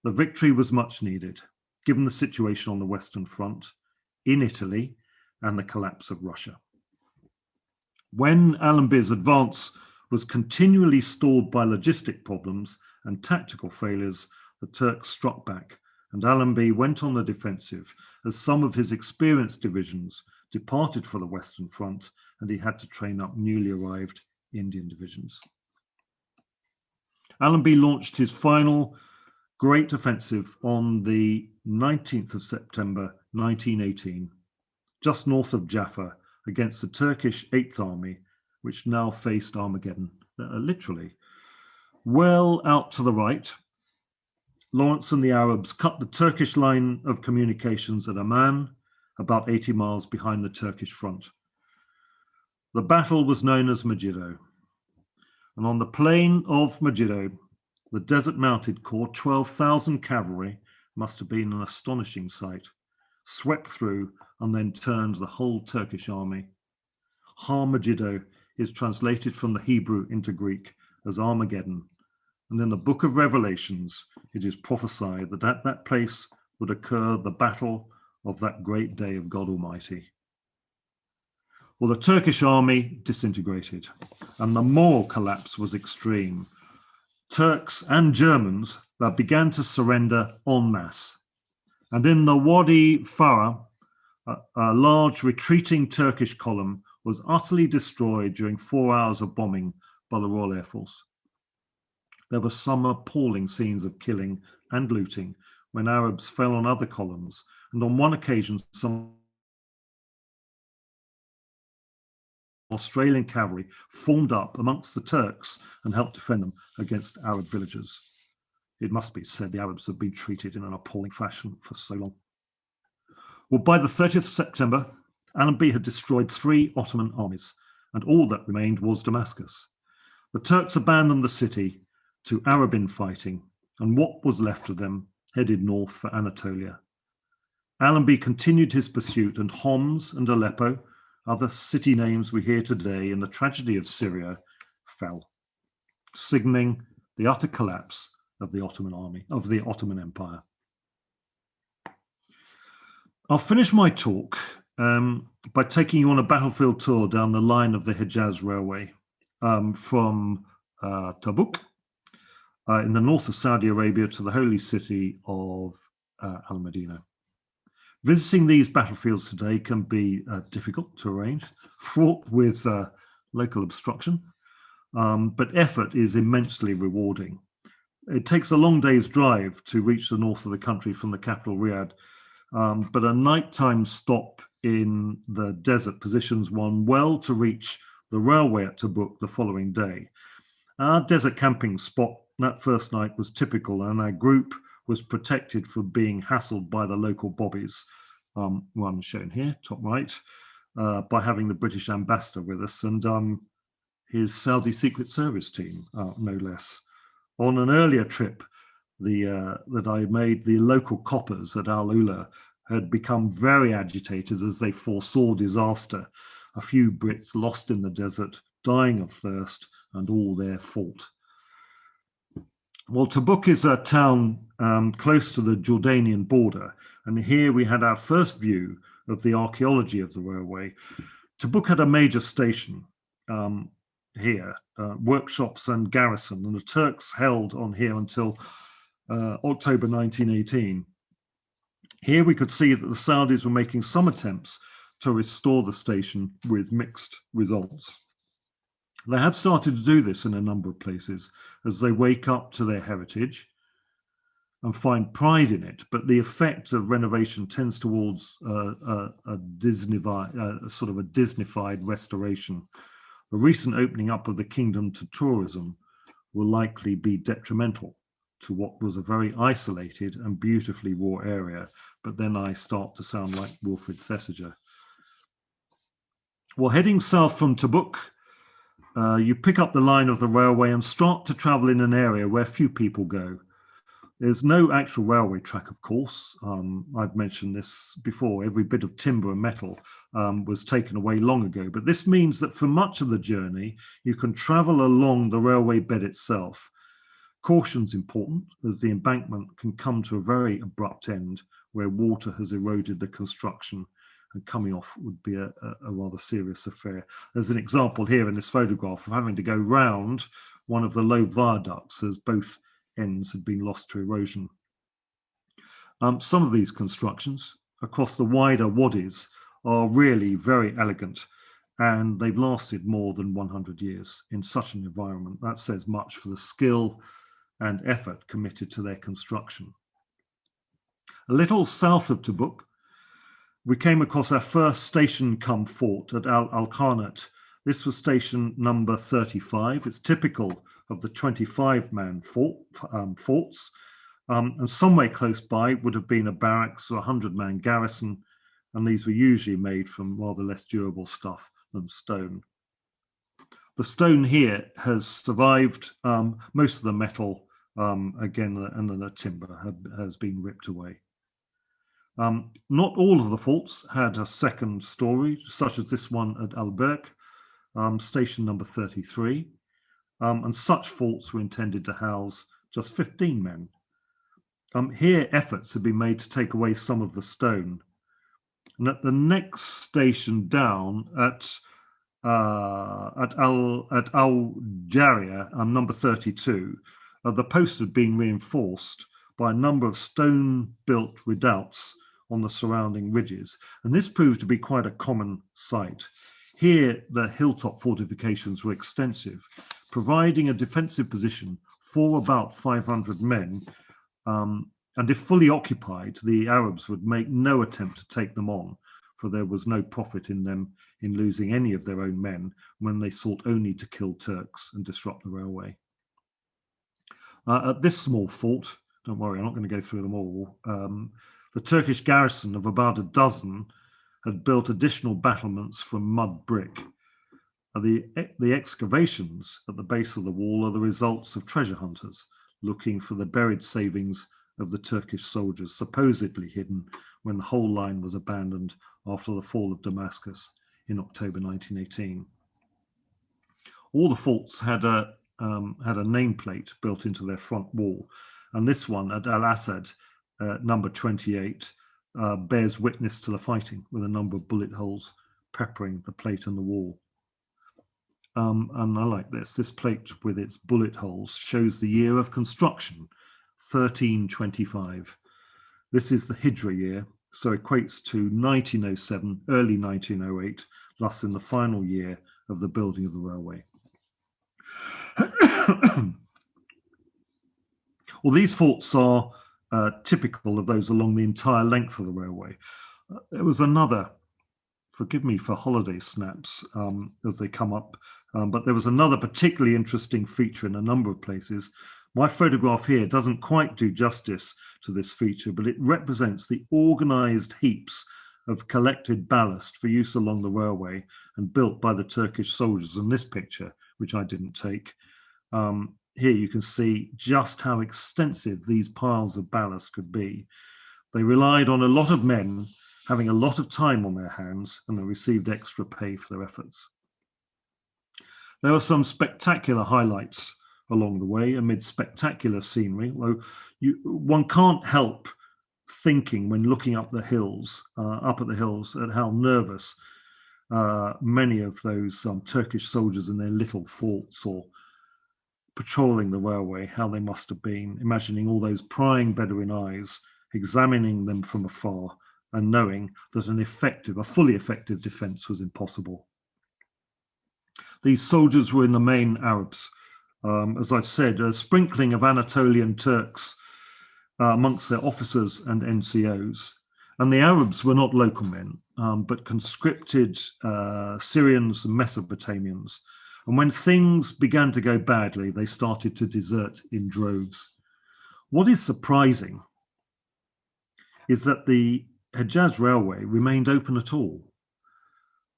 The victory was much needed, given the situation on the Western Front, in Italy, and the collapse of Russia. When Allenby's advance was continually stalled by logistic problems and tactical failures, the Turks struck back, and Allenby went on the defensive as some of his experienced divisions departed for the Western Front, and he had to train up newly arrived Indian divisions. Allenby launched his final great offensive on the 19th of September 1918, just north of Jaffa, against the Turkish 8th Army, which now faced Armageddon, literally. Well out to the right, Lawrence and the Arabs cut the Turkish line of communications at Amman, about 80 miles behind the Turkish front. The battle was known as Megiddo. And on the plain of Megiddo, the Desert Mounted Corps, 12,000 cavalry, must have been an astonishing sight, swept through and then turned the whole Turkish army. Har Megiddo is translated from the Hebrew into Greek as Armageddon. And in the book of Revelations, it is prophesied that at that place would occur the battle of that great day of God Almighty. Well, the Turkish army disintegrated, and the moral collapse was extreme. Turks and Germans began to surrender en masse. And in the Wadi Farah, a large retreating Turkish column was utterly destroyed during 4 hours of bombing by the Royal Air Force. There were some appalling scenes of killing and looting when Arabs fell on other columns, and on one occasion some Australian cavalry formed up amongst the Turks and helped defend them against Arab villagers. It must be said the Arabs have been treated in an appalling fashion for so long. Well, by the 30th of September, Allenby had destroyed 3 Ottoman armies, and all that remained was Damascus. The Turks abandoned the city to Arab infighting, and what was left of them headed north for Anatolia. Allenby continued his pursuit, and Homs and Aleppo, other city names we hear today in the tragedy of Syria, fell, signaling the utter collapse of the Ottoman army, of the Ottoman Empire. I'll finish my talk by taking you on a battlefield tour down the line of the Hejaz Railway from Tabuk in the north of Saudi Arabia to the holy city of Al-Medina. Visiting these battlefields today can be difficult to arrange, fraught with local obstruction, but effort is immensely rewarding. It takes a long day's drive to reach the north of the country from the capital, Riyadh, but a nighttime stop in the desert positions one well to reach the railway at Tabuk the following day. Our desert camping spot that first night was typical, and our group was protected from being hassled by the local bobbies, one shown here, top right, by having the British ambassador with us and his Saudi Secret Service team, no less. On an earlier trip that I made, the local coppers at Al Ula had become very agitated as they foresaw disaster. A few Brits lost in the desert, dying of thirst, and all their fault. Well, Tabuk is a town close to the Jordanian border, and here we had our first view of the archaeology of the railway. Tabuk had a major station here, workshops and garrison, and the Turks held on here until October 1918. Here we could see that the Saudis were making some attempts to restore the station with mixed results. They have started to do this in a number of places as they wake up to their heritage and find pride in it, but the effect of renovation tends towards a sort of a Disneyfied restoration. The recent opening up of the kingdom to tourism will likely be detrimental to what was a very isolated and beautifully raw area, but then I start to sound like Wilfrid Thesiger. Well, heading south from Tabuk, you pick up the line of the railway and start to travel in an area where few people go. There's no actual railway track, of course. I've mentioned this before. Every bit of timber and metal was taken away long ago. But this means that for much of the journey, you can travel along the railway bed itself. Caution's important, as the embankment can come to a very abrupt end where water has eroded the construction, and coming off would be a rather serious affair. There's an example here in this photograph of having to go round one of the low viaducts as both ends had been lost to erosion. Some of these constructions across the wider wadis are really very elegant, and they've lasted more than 100 years in such an environment. That says much for the skill and effort committed to their construction. A little south of Tabuk, we came across our first station come fort at Al-Qarnat. This was station number 35. It's typical of the 25-man forts. And somewhere close by would have been a barracks or a 100-man garrison, and these were usually made from rather less durable stuff than stone. The stone here has survived. Most of the metal, again, and the timber has been ripped away. Not all of the forts had a second story, such as this one at Al-Berk, station number 33. And such forts were intended to house just 15 men. Here, efforts have been made to take away some of the stone. And at the next station down at Al-Jaria, number 32, the post had been reinforced by a number of stone-built redoubts on the surrounding ridges. And this proved to be quite a common sight. Here, the hilltop fortifications were extensive, providing a defensive position for about 500 men. And if fully occupied, the Arabs would make no attempt to take them on, for there was no profit in them in losing any of their own men when they sought only to kill Turks and disrupt the railway. At this small fort, don't worry, I'm not going to go through them all, the Turkish garrison of about a dozen had built additional battlements from mud brick. The excavations at the base of the wall are the results of treasure hunters looking for the buried savings of the Turkish soldiers, supposedly hidden when the whole line was abandoned after the fall of Damascus in October 1918. All the forts had a nameplate built into their front wall, and this one at Al-Assad, number 28, bears witness to the fighting with a number of bullet holes peppering the plate on the wall. And I like this. This plate with its bullet holes shows the year of construction, 1325. This is the Hijra year, so equates to 1907, early 1908, thus in the final year of the building of the railway. Well, these forts are typical of those along the entire length of the railway. There was another, forgive me for holiday snaps as they come up, but there was another particularly interesting feature in a number of places. My photograph here doesn't quite do justice to this feature, but it represents the organized heaps of collected ballast for use along the railway and built by the Turkish soldiers in this picture, which I didn't take. Here you can see just how extensive these piles of ballast could be. They relied on a lot of men having a lot of time on their hands, and they received extra pay for their efforts. There are some spectacular highlights along the way amid spectacular scenery. One can't help thinking when looking up the hills, up at the hills, at how nervous many of those Turkish soldiers in their little forts or patrolling the railway, how they must have been, imagining all those prying Bedouin eyes, examining them from afar, and knowing that a fully effective defense was impossible. These soldiers were in the main Arabs. As I've said, a sprinkling of Anatolian Turks amongst their officers and NCOs. And the Arabs were not local men, but conscripted Syrians and Mesopotamians. And when things began to go badly, they started to desert in droves. What is surprising is that the Hejaz Railway remained open at all.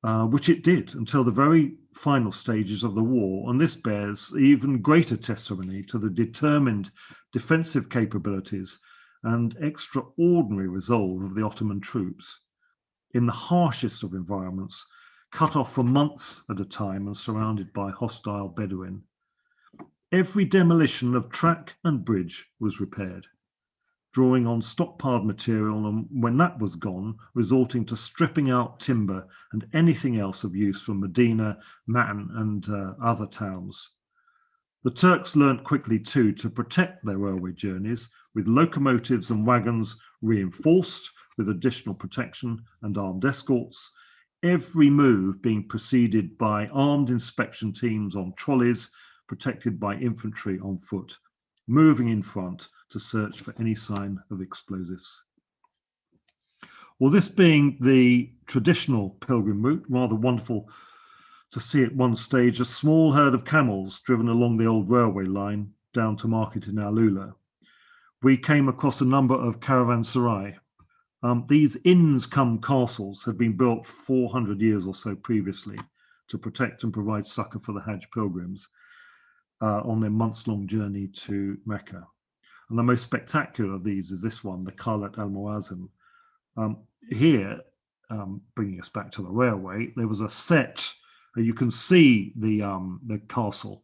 which it did until the very final stages of the war. And this bears even greater testimony to the determined defensive capabilities and extraordinary resolve of the Ottoman troops in the harshest of environments, cut off for months at a time and surrounded by hostile Bedouin. Every demolition of track and bridge was repaired, drawing on stockpiled material, and when that was gone, resorting to stripping out timber and anything else of use from Medina, Ma'an, and other towns. The Turks learnt quickly too to protect their railway journeys with locomotives and wagons reinforced with additional protection and armed escorts, every move being preceded by armed inspection teams on trolleys, protected by infantry on foot, moving in front to search for any sign of explosives. Well, this being the traditional pilgrim route, rather wonderful to see at one stage a small herd of camels driven along the old railway line down to market in Al-Ula. We came across a number of caravanserai. These inns cum castles had been built 400 years or so previously to protect and provide succor for the Hajj pilgrims on their months-long journey to Mecca. And the most spectacular of these is this one, the Qalat al-Muazzam. Here, bringing us back to the railway, there was a set. You can see the castle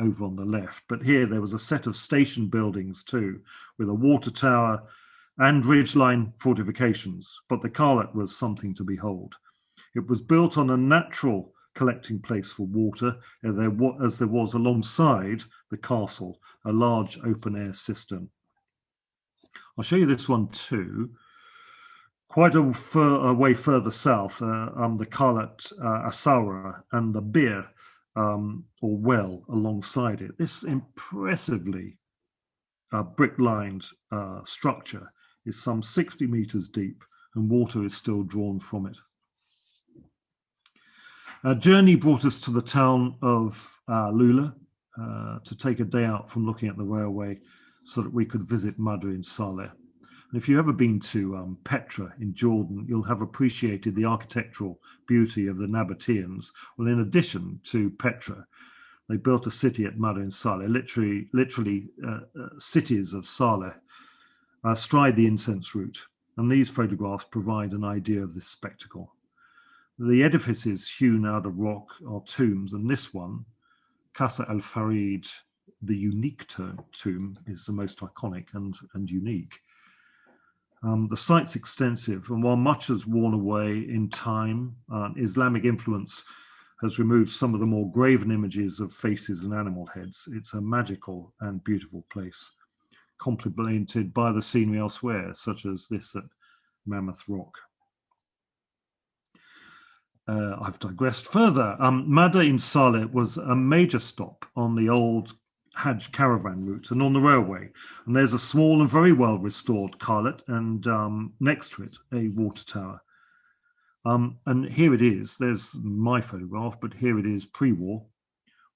over on the left, but here there was a set of station buildings too, with a water tower and ridgeline fortifications. But the Qalat was something to behold. It was built on a natural collecting place for water, as there was alongside the castle a large open-air cistern. I'll show you this one too. Quite a way further south, the Qalat Asawra and the Bir, or well, alongside it. This impressively brick-lined structure is some 60 meters deep, and water is still drawn from it. Our journey brought us to the town of Lula to take a day out from looking at the railway so that we could visit Madain Saleh. And if you've ever been to Petra in Jordan, you'll have appreciated the architectural beauty of the Nabateans. Well, in addition to Petra, they built a city at Madain Saleh, literally cities of Saleh stride the incense route. And these photographs provide an idea of this spectacle. The edifices hewn out of rock are tombs, and this one, Casa al-Farid, the unique tomb, is the most iconic and unique. The site's extensive, and while much has worn away in time, Islamic influence has removed some of the more graven images of faces and animal heads. It's a magical and beautiful place, complemented by the scenery elsewhere, such as this at Mammoth Rock. I've digressed further. Madain Saleh was a major stop on the old Hajj caravan route and on the railway. And there's a small and very well restored Qalat, and next to it, a water tower. And here it is. There's my photograph, but here it is pre-war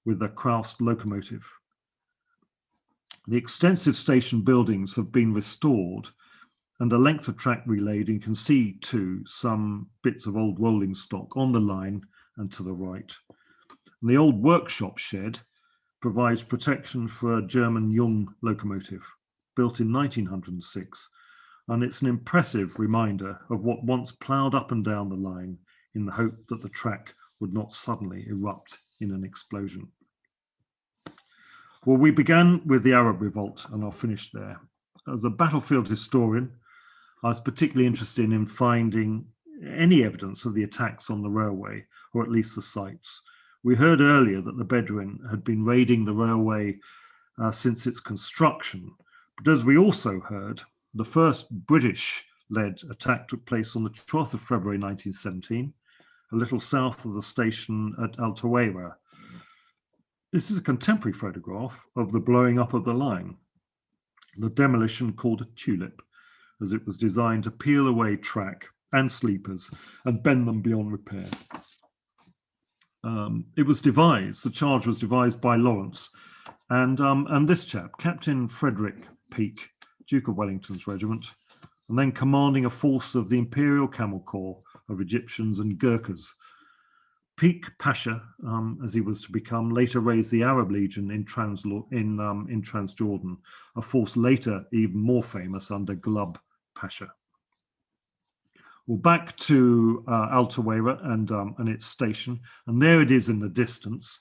with a Kraus locomotive. The extensive station buildings have been restored and a length of track relaid, and you can see too some bits of old rolling stock on the line and to the right. And the old workshop shed provides protection for a German Jung locomotive built in 1906, and it's an impressive reminder of what once ploughed up and down the line in the hope that the track would not suddenly erupt in an explosion. Well, we began with the Arab Revolt, and I'll finish there. As a battlefield historian, I was particularly interested in finding any evidence of the attacks on the railway, or at least the sites. We heard earlier that the Bedouin had been raiding the railway since its construction, but as we also heard, the first British-led attack took place on the 12th of February 1917, a little south of the station at Al Tawera. This is a contemporary photograph of the blowing up of the line, the demolition called a tulip, as it was designed to peel away track and sleepers and bend them beyond repair. The charge was devised by Lawrence and this chap, Captain Frederick Peake, Duke of Wellington's regiment, and then commanding a force of the Imperial Camel Corps of Egyptians and Gurkhas, Peak Pasha, as he was to become, later raised the Arab Legion in Transjordan, a force later even more famous under Glub Pasha. Well, back to Al Tawera and its station, and there it is in the distance,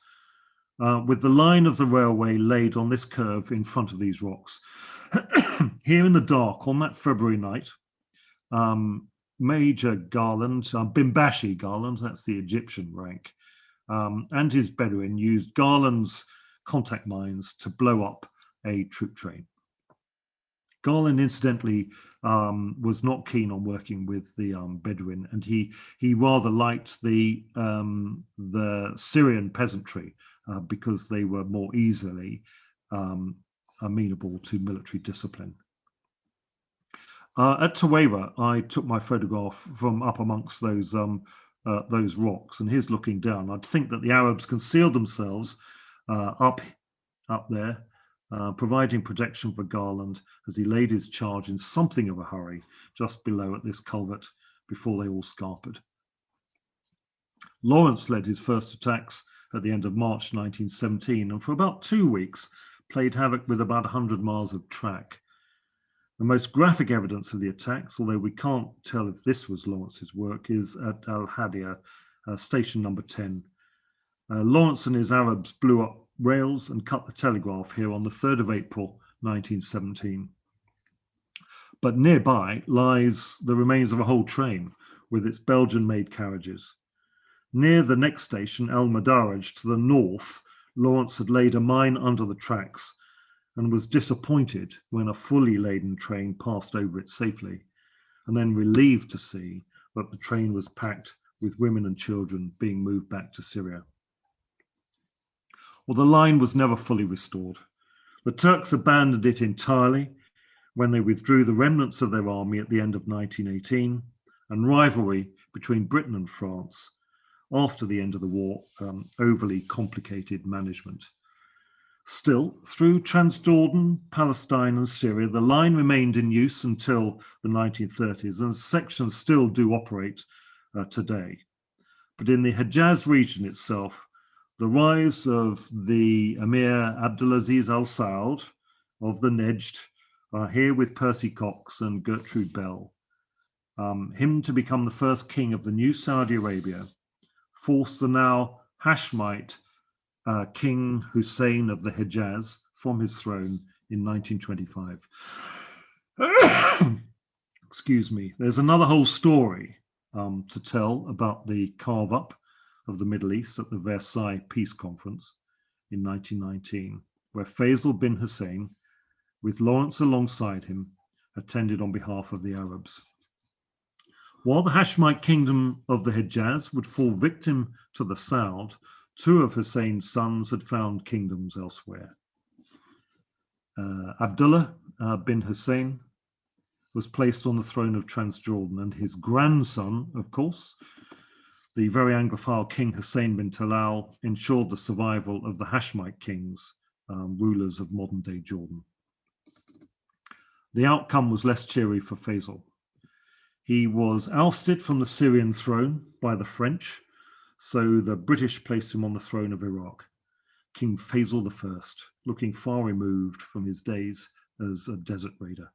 with the line of the railway laid on this curve in front of these rocks. Here in the dark on that February night, Major Garland, Bimbashi Garland, that's the Egyptian rank, and his Bedouin used Garland's contact mines to blow up a troop train. Garland, incidentally, was not keen on working with the Bedouin, and he rather liked the Syrian peasantry because they were more easily amenable to military discipline. At Tawera, I took my photograph from up amongst those rocks, and here's looking down. I'd think that the Arabs concealed themselves up there, providing protection for Garland as he laid his charge in something of a hurry just below at this culvert before they all scarpered. Lawrence led his first attacks at the end of March 1917, and for about 2 weeks played havoc with about 100 miles of track. The most graphic evidence of the attacks, although we can't tell if this was Lawrence's work, is at Al Hadia, station number 10. Lawrence and his Arabs blew up rails and cut the telegraph here on the 3rd of April 1917. But nearby lies the remains of a whole train with its Belgian-made carriages. Near the next station, Al Madaraj, to the north, Lawrence had laid a mine under the tracks and was disappointed when a fully laden train passed over it safely, and then relieved to see that the train was packed with women and children being moved back to Syria. Well, the line was never fully restored. The Turks abandoned it entirely when they withdrew the remnants of their army at the end of 1918, and rivalry between Britain and France after the end of the war overly complicated management. Still, through Transjordan, Palestine and Syria, the line remained in use until the 1930s, and sections still do operate today. But in the Hejaz region itself, the rise of the Emir Abdulaziz Al Saud of the Nejd, here with Percy Cox and Gertrude Bell, him to become the first king of the new Saudi Arabia, forced the now Hashemite King Hussein of the Hejaz from his throne in 1925. Excuse me. There's another whole story to tell about the carve-up of the Middle East at the Versailles Peace Conference in 1919, where Faisal bin Hussein, with Lawrence alongside him, attended on behalf of the Arabs. While the Hashemite kingdom of the Hejaz would fall victim to the Saud, 2 of Hussein's sons had found kingdoms elsewhere. Abdullah bin Hussein was placed on the throne of Transjordan, and his grandson, of course, the very Anglophile King Hussein bin Talal, ensured the survival of the Hashemite kings, rulers of modern-day Jordan. The outcome was less cheery for Faisal. He was ousted from the Syrian throne by the French, so the British placed him on the throne of Iraq, King Faisal I, looking far removed from his days as a desert raider.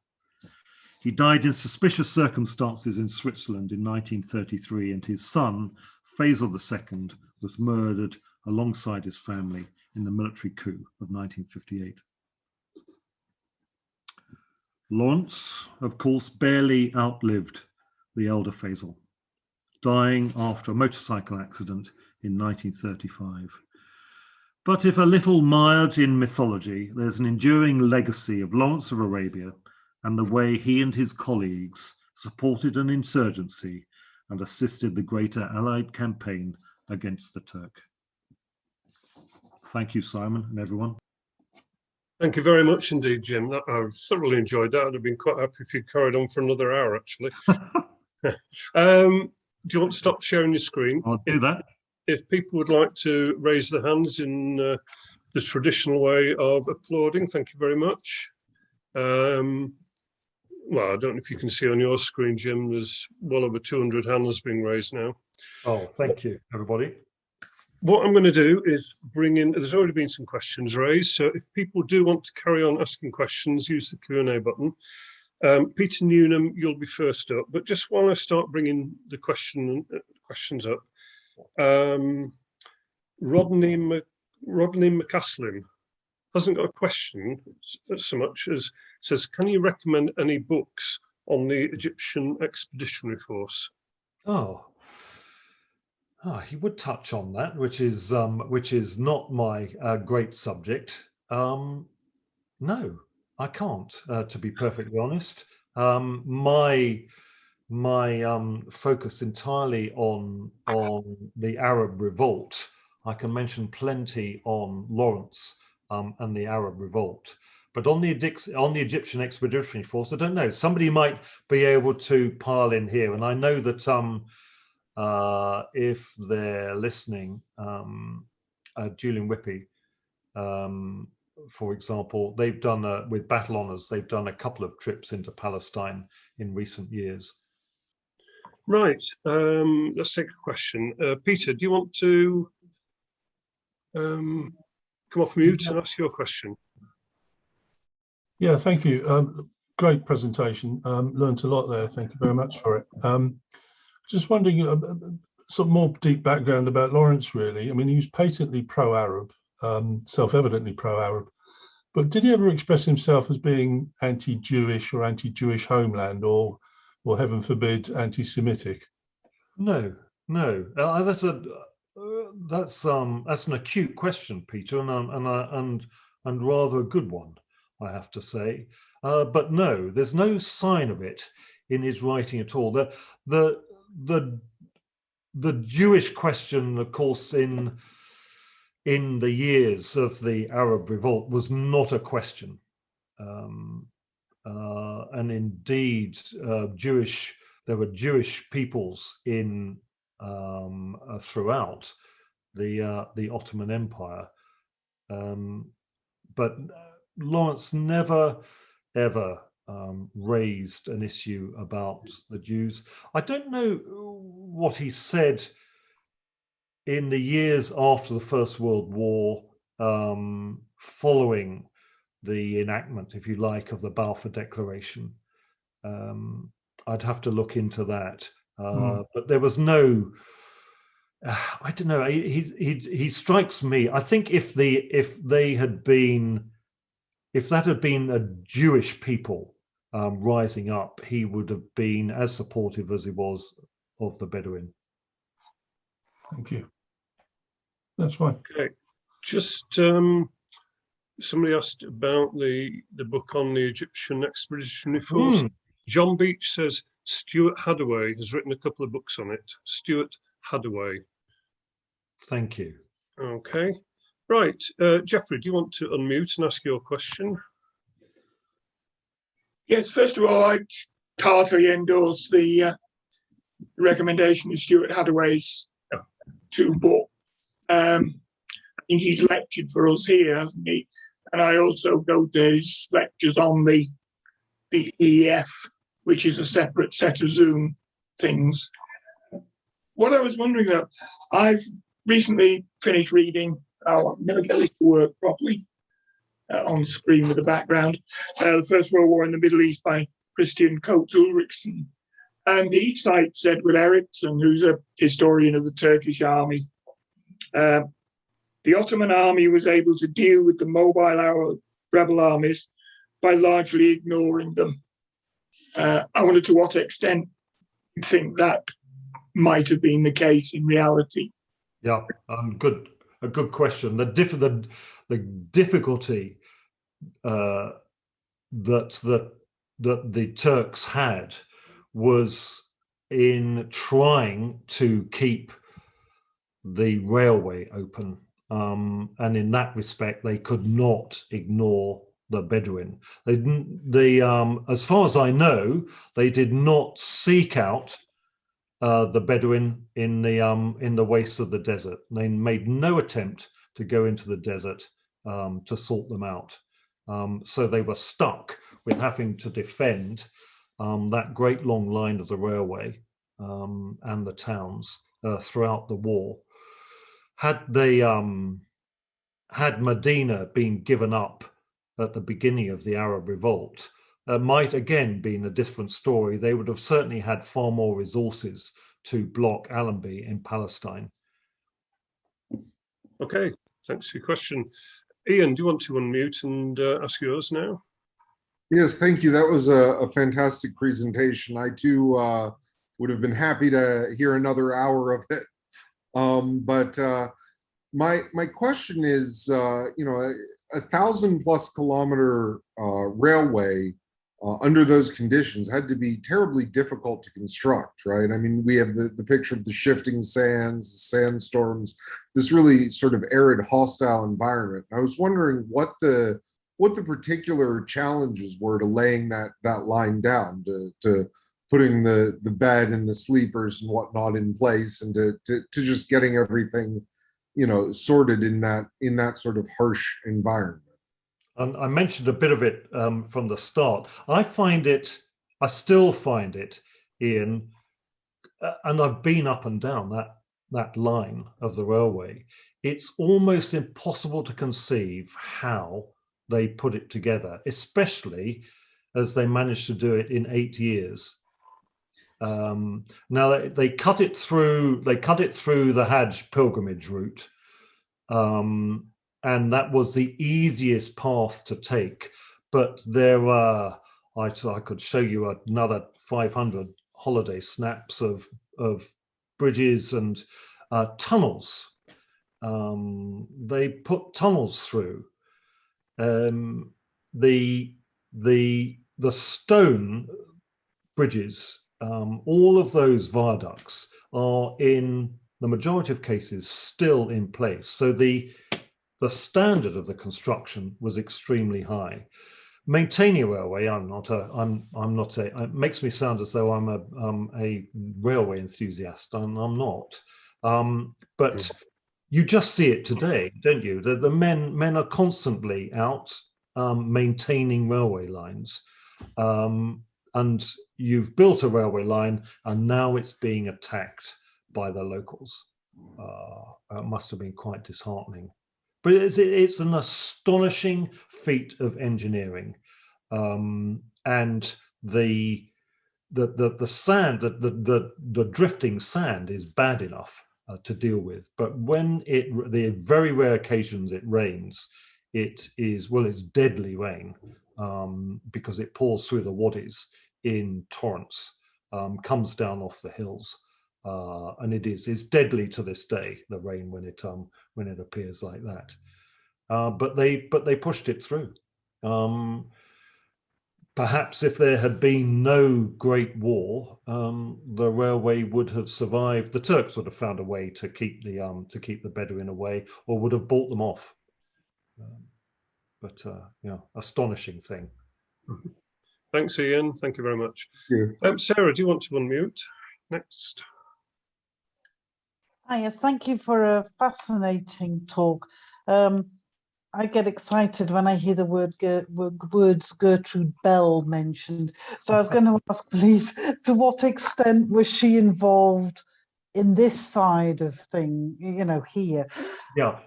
He died in suspicious circumstances in Switzerland in 1933, and his son, Faisal II, was murdered alongside his family in the military coup of 1958. Lawrence, of course, barely outlived the elder Faisal, dying after a motorcycle accident in 1935. But if a little mired in mythology, there's an enduring legacy of Lawrence of Arabia and the way he and his colleagues supported an insurgency and assisted the greater Allied campaign against the Turk. Thank you, Simon, and everyone. Thank you very much indeed, Jim. I thoroughly enjoyed that. I'd have been quite happy if you'd carried on for another hour, actually. Do you want to stop sharing your screen? I'll do that. If people would like to raise their hands in the traditional way of applauding, thank you very much. Well, I don't know if you can see on your screen, Jim, there's well over 200 hands being raised now. Oh, thank you, everybody. what I'm going to do is bring in, there's already been some questions raised, so if people do want to carry on asking questions, use the Q&A button. Peter Newnham, you'll be first up, but just while I start bringing the questions up, Rodney McCaslin hasn't got a question so much as says, can you recommend any books on the Egyptian Expeditionary Force? He would touch on that, which is not my great subject. No, I can't, to be perfectly honest. My focus entirely on the Arab Revolt. I can mention plenty on Lawrence and the Arab Revolt, but on the Egyptian Expeditionary Force, I don't know. Somebody might be able to pile in here, and I know that if they're listening, Julian Whippy, for example, they've done with Battle Honours, they've done a couple of trips into Palestine in recent years. Right, let's take a question. Peter, do you want to come off mute and ask your question? Yeah, thank you. Great presentation. Learned a lot there. Thank you very much for it. Just wondering, some more deep background about Lawrence, really. I mean, he was patently pro-Arab, self-evidently pro-Arab, but did he ever express himself as being anti-Jewish or anti-Jewish homeland, or heaven forbid, anti-Semitic? No. That's an acute question, Peter, and rather a good one, I have to say. But no, there's no sign of it in his writing at all. The Jewish question, of course, in the years of the Arab Revolt was not a question, and indeed, there were Jewish peoples in throughout the Ottoman Empire, but Lawrence never ever raised an issue about the Jews. I don't know what he said in the years after the First World War, following the enactment, if you like, of the Balfour Declaration. I'd have to look into that, but there was no. I don't know. He strikes me. I think if that had been a Jewish people rising up, he would have been as supportive as he was of the Bedouin. Thank you. That's fine. Okay. Just somebody asked about the book on the Egyptian Expeditionary Force. John Beach says Stuart Hadaway has written a couple of books on it. Stuart Hadaway. Thank you. Okay. Right. Geoffrey, do you want to unmute and ask your question? Yes, first of all, I heartily endorse the recommendation of Stuart Hadaway's two books. I think he's lectured for us here, hasn't he? And I also go to his lectures on the EF, which is a separate set of Zoom things. What I was wondering though, I've recently finished reading, I'll never get this to work properly on screen with the background, The First World War in the Middle East by Christian Coates Ulrichsen. And he cites Edward Eriksson, who's a historian of the Turkish army. The Ottoman army was able to deal with the mobile rebel armies by largely ignoring them. I wonder to what extent you think that might have been the case in reality. Yeah, a good question. The difficulty that the Turks had was in trying to keep the railway open, and in that respect, they could not ignore the Bedouin. As far as I know, they did not seek out the Bedouin in the wastes of the desert. They made no attempt to go into the desert to sort them out. So they were stuck with having to defend that great long line of the railway and the towns throughout the war. had Medina been given up at the beginning of the Arab Revolt, might again been a different story. They would have certainly had far more resources to block Allenby in Palestine. Okay, thanks for your question. Ian, do you want to unmute and ask yours now? Yes, thank you. That was a fantastic presentation. I too would have been happy to hear another hour of it. But my question is, you know, 1,000+ kilometer railway under those conditions had to be terribly difficult to construct, right? I mean, we have the picture of the shifting sands, sandstorms, this really sort of arid, hostile environment. I was wondering what the particular challenges were to laying that line down, to putting the bed and the sleepers and whatnot in place, and to just getting everything, you know, sorted in that sort of harsh environment. I mentioned a bit of it from the start. I still find it, Ian, and I've been up and down that line of the railway. It's almost impossible to conceive how they put it together, especially as they managed to do it in 8 years. Now they cut it through the Hajj pilgrimage route, and that was the easiest path to take. But there are, I could show you another 500 holiday snaps of bridges and tunnels. They put tunnels through. The stone bridges, all of those viaducts are in the majority of cases still in place. So the standard of the construction was extremely high. Maintaining a railway, it makes me sound as though I'm a railway enthusiast, and I'm not. But you just see it today, don't you? The men are constantly out maintaining railway lines. And you've built a railway line, and now it's being attacked by the locals. It must have been quite disheartening. But it's an astonishing feat of engineering, and the sand, the drifting sand is bad enough to deal with. But when the very rare occasions it rains, it's deadly rain, because it pours through the wadis in torrents, comes down off the hills. And it's deadly to this day, the rain, when it appears like that. But they pushed it through. Perhaps if there had been no Great War, the railway would have survived. The Turks would have found a way to keep the Bedouin away, or would have bought them off. But astonishing thing. Thanks, Ian. Thank you very much. Yeah. Sarah, do you want to unmute next? Hi, yes, thank you for a fascinating talk. I get excited when I hear the words Gertrude Bell mentioned. So I was going to ask, please, to what extent was she involved in this side of thing, here? Yeah,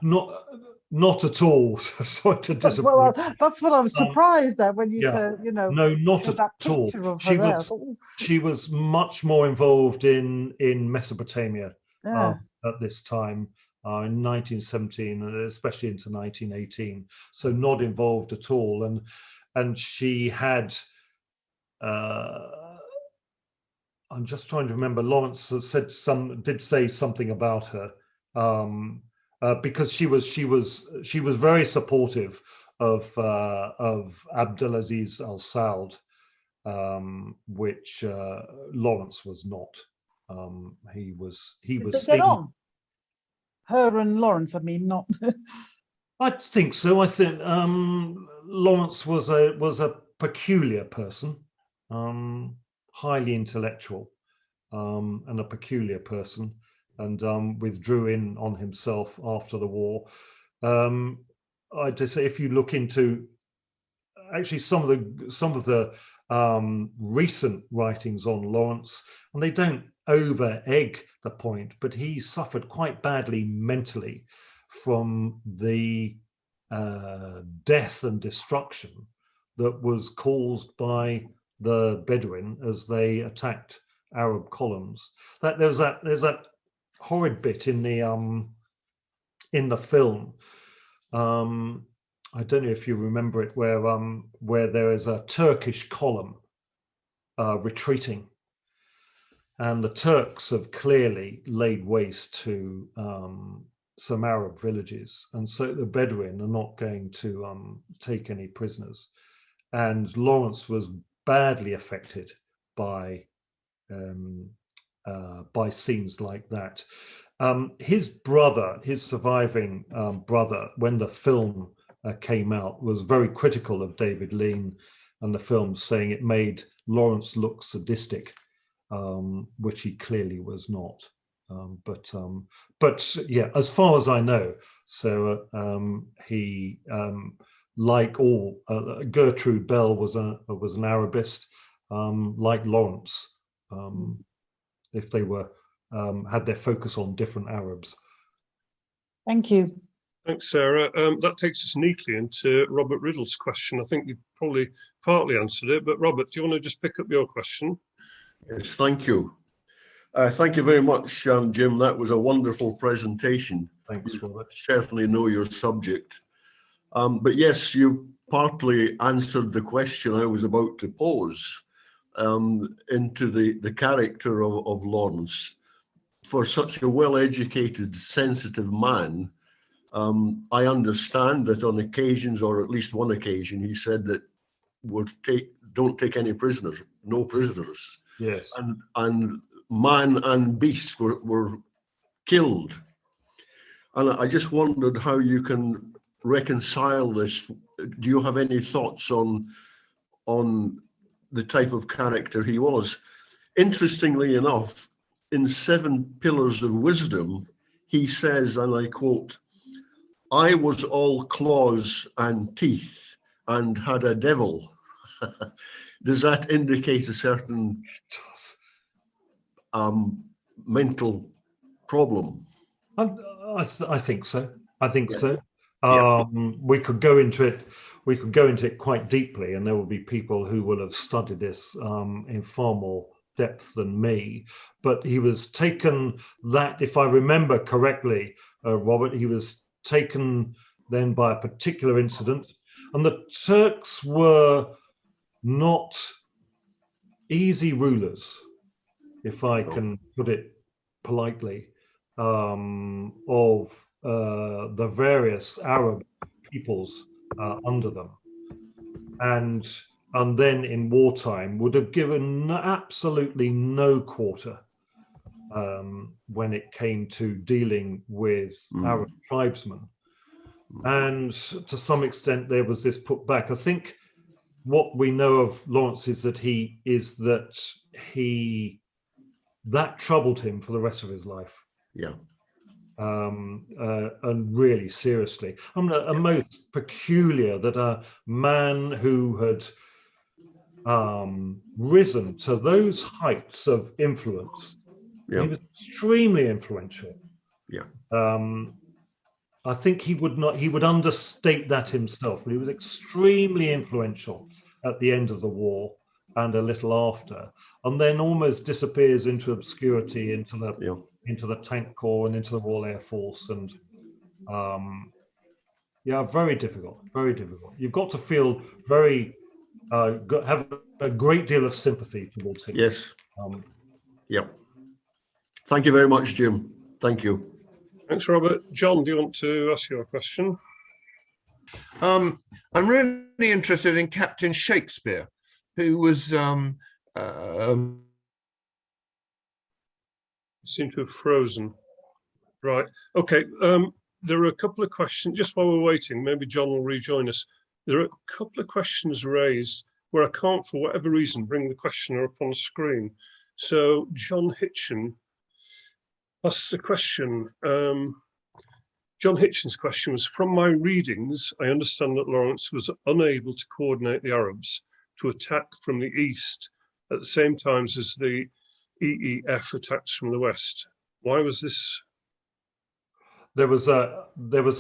not at all. Sorry to disappoint. Well, that's what I was surprised at when you said, No, not at all. She was much more involved in Mesopotamia at this time, in 1917, especially into 1918. So not involved at all. And she had, I'm just trying to remember, Lawrence did say something about her. Because she was very supportive of Abdulaziz al-Saud, which Lawrence was not. He was. Did they get on? Her and Lawrence, I mean, not. I think so. I think Lawrence was a peculiar person, highly intellectual, and a peculiar person. And withdrew in on himself after the war. I just say, if you look into actually some of the recent writings on Lawrence, and they don't over-egg the point, but he suffered quite badly mentally from the death and destruction that was caused by the Bedouin as they attacked Arab columns. There's that horrid bit in the film. I don't know if you remember it, where there is a Turkish column retreating, and the Turks have clearly laid waste to some Arab villages, and so the Bedouin are not going to take any prisoners. And Lawrence was badly affected by scenes like that. His brother, his surviving brother, when the film came out, was very critical of David Lean and the film, saying it made Lawrence look sadistic, which he clearly was not. But yeah, as far as I know, so he, like all, Gertrude Bell was an Arabist, like Lawrence, if they were had their focus on different Arabs. Thank you. Thanks, Sarah. That takes us neatly into Robert Riddle's question. I think you probably partly answered it, but Robert, do you want to just pick up your question? Yes, thank you. Thank you very much, Jim. That was a wonderful presentation. Thanks, Robert. Certainly know your subject. But yes, you partly answered the question I was about to pose into the character of Lawrence. For such a well-educated, sensitive man, I understand that on occasions, or at least one occasion, he said that don't take any prisoners, no prisoners. Yes. And man and beast were killed. And I just wondered how you can reconcile this. Do you have any thoughts on the type of character he was? Interestingly enough, in 7 Pillars of Wisdom, he says, and I quote, "I was all claws and teeth and had a devil." Does that indicate a certain mental problem? I think so. I think so. Yeah. We could go into it. We could go into it quite deeply, and there will be people who will have studied this in far more depth than me. But he was taken, that, if I remember correctly, Robert, he was taken then by a particular incident, and the Turks were not easy rulers, if I can put it politely, of the various Arab peoples under them, and then in wartime would have given absolutely no quarter when it came to dealing with Arab tribesmen. And to some extent there was this put back. I think what we know of Lawrence is that that troubled him for the rest of his life. Yeah. And really seriously. I mean, a most peculiar that a man who had risen to those heights of influence, he was extremely influential. Yeah. I think he would understate that himself, but he was extremely influential at the end of the war and a little after, and then almost disappears into obscurity, into the tank corps and into the Royal Air Force, and very difficult, very difficult. You've got to feel have a great deal of sympathy towards him. Yes. Thank you very much, Jim. Thank you. Thanks, Robert. John, do you want to ask your question? I'm really interested in Captain Shakespeare, who was seem to have frozen. Right. Okay. There are a couple of questions. Just while we're waiting, maybe John will rejoin us. There are a couple of questions raised where I can't, for whatever reason, bring the questioner up on the screen. So John Hitchin asks the question. John Hitchin's question was, from my readings, I understand that Lawrence was unable to coordinate the Arabs to attack from the east at the same time as the EEF attacks from the west. Why was this? There was a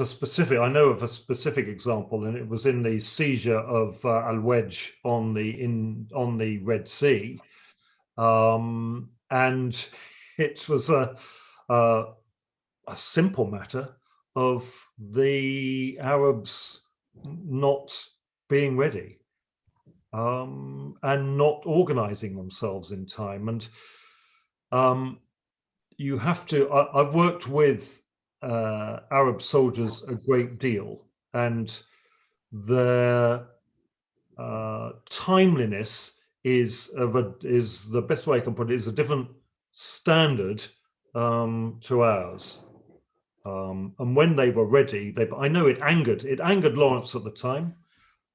specific, I know of a specific example, and it was in the seizure of Al-Wedj on the Red Sea, and it was a simple matter of the Arabs not being ready and not organizing themselves in time. And you have to, I've worked with Arab soldiers a great deal, and their timeliness is the best way I can put it, is a different standard to ours. And when they were ready, I know it angered Lawrence at the time,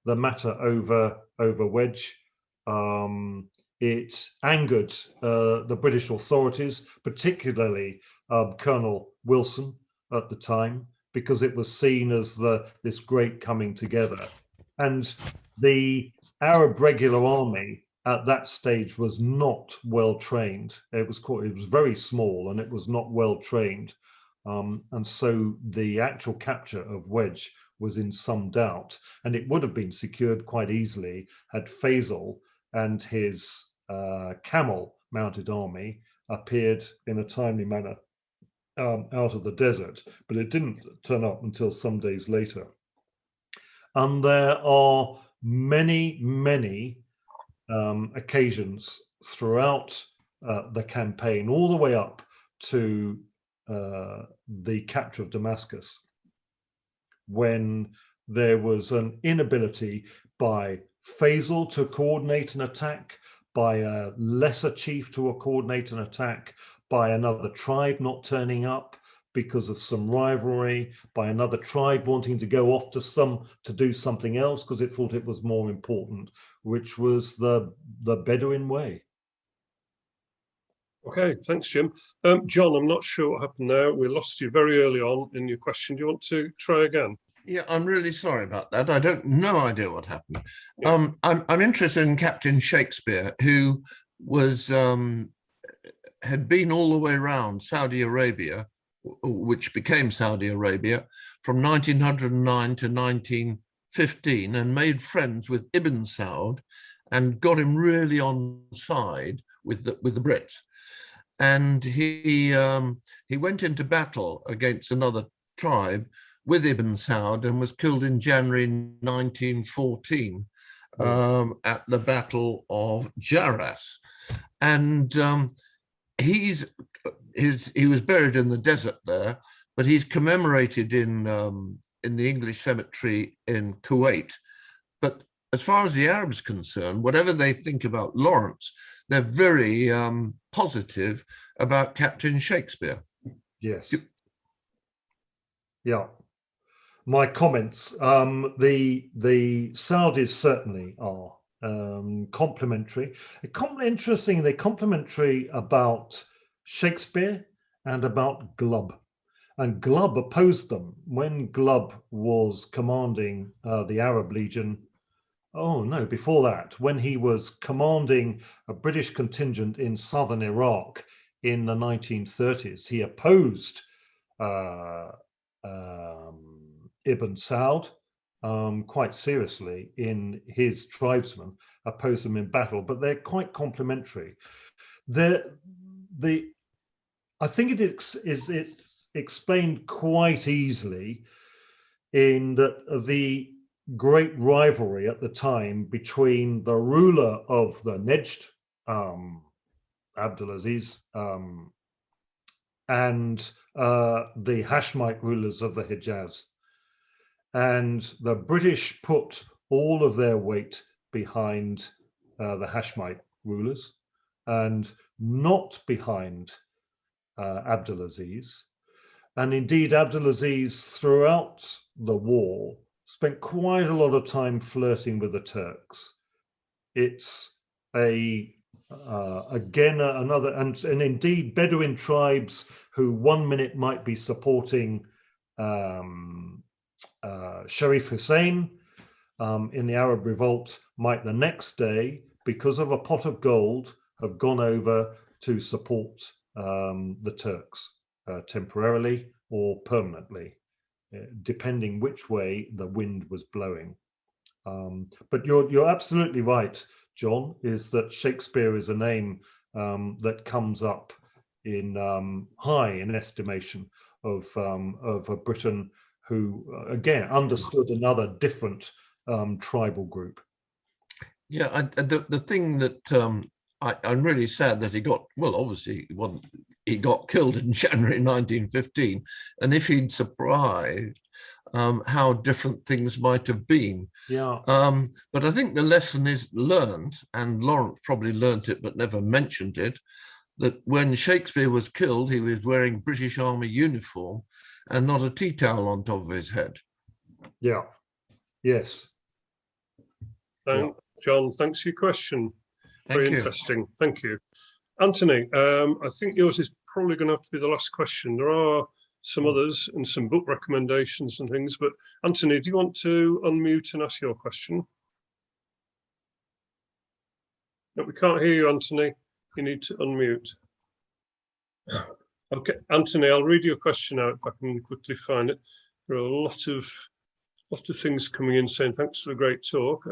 the matter over Wedge. It angered the British authorities, particularly Colonel Wilson at the time, because it was seen as this great coming together. And the Arab regular army at that stage was not well trained. It was very small, and it was not well trained. And so the actual capture of Wedge was in some doubt, and it would have been secured quite easily had Faisal and his camel mounted army appeared in a timely manner out of the desert, but it didn't turn up until some days later. And there are many occasions throughout the campaign, all the way up to the capture of Damascus, when there was an inability by Faisal to coordinate an attack, by a lesser chief to coordinate an attack, by another tribe not turning up because of some rivalry, by another tribe wanting to go off to do something else because it thought it was more important, which was the Bedouin way. Okay, thanks, Jim. John, I'm not sure what happened there. We lost you very early on in your question. Do you want to try again? Yeah, I'm really sorry about that. I don't no idea what happened. Yeah. I'm interested in Captain Shakespeare, who was had been all the way around Saudi Arabia, which became Saudi Arabia, from 1909 to 1915, and made friends with Ibn Saud, and got him really on side with the Brits. And he went into battle against another tribe with Ibn Saud and was killed in January 1914 at the Battle of Jarras. And he was buried in the desert there, but he's commemorated in the English cemetery in Kuwait. But as far as the Arabs are concerned, whatever they think about Lawrence, they're very positive about Captain Shakespeare. Yes. Yeah. My comments, the Saudis certainly are complimentary. Interesting, they're complimentary about Shakespeare and about Glubb. And Glubb opposed them when Glubb was commanding the Arab Legion. Oh no, before that, when he was commanding a British contingent in southern Iraq in the 1930s, he opposed Ibn Saud quite seriously in his tribesmen, opposed them in battle, but they're quite complementary. I think it's explained quite easily in that the great rivalry at the time between the ruler of the Nejd, Abdulaziz, and the Hashemite rulers of the Hijaz. And the British put all of their weight behind the Hashemite rulers and not behind Abdulaziz. And indeed, Abdulaziz, throughout the war, spent quite a lot of time flirting with the Turks. It's again another, and indeed Bedouin tribes who 1 minute might be supporting Sharif Hussein in the Arab Revolt might the next day, because of a pot of gold, have gone over to support the Turks temporarily or permanently, depending which way the wind was blowing. But you're absolutely right, John, is that Shakespeare is a name that comes up in high in estimation of a Briton who, again, understood another different tribal group. Yeah, the thing that I'm really sad that he got, well, obviously he got killed in January 1915, and if he'd survived, how different things might have been. Yeah. But I think the lesson is learned, and Lawrence probably learnt it but never mentioned it, that when Shakespeare was killed, he was wearing British Army uniform and not a tea towel on top of his head. Yeah. Yes. John, thanks for your question. Thank Very you. interesting. Thank you. Anthony, I think yours is probably going to have to be the last question. There are some others and some book recommendations and things, but Anthony, do you want to unmute and ask your question? No, we can't hear you, Anthony. You need to unmute. Okay, Anthony, I'll read your question out if I can quickly find it. There are a lot of things coming in saying thanks for the great talk.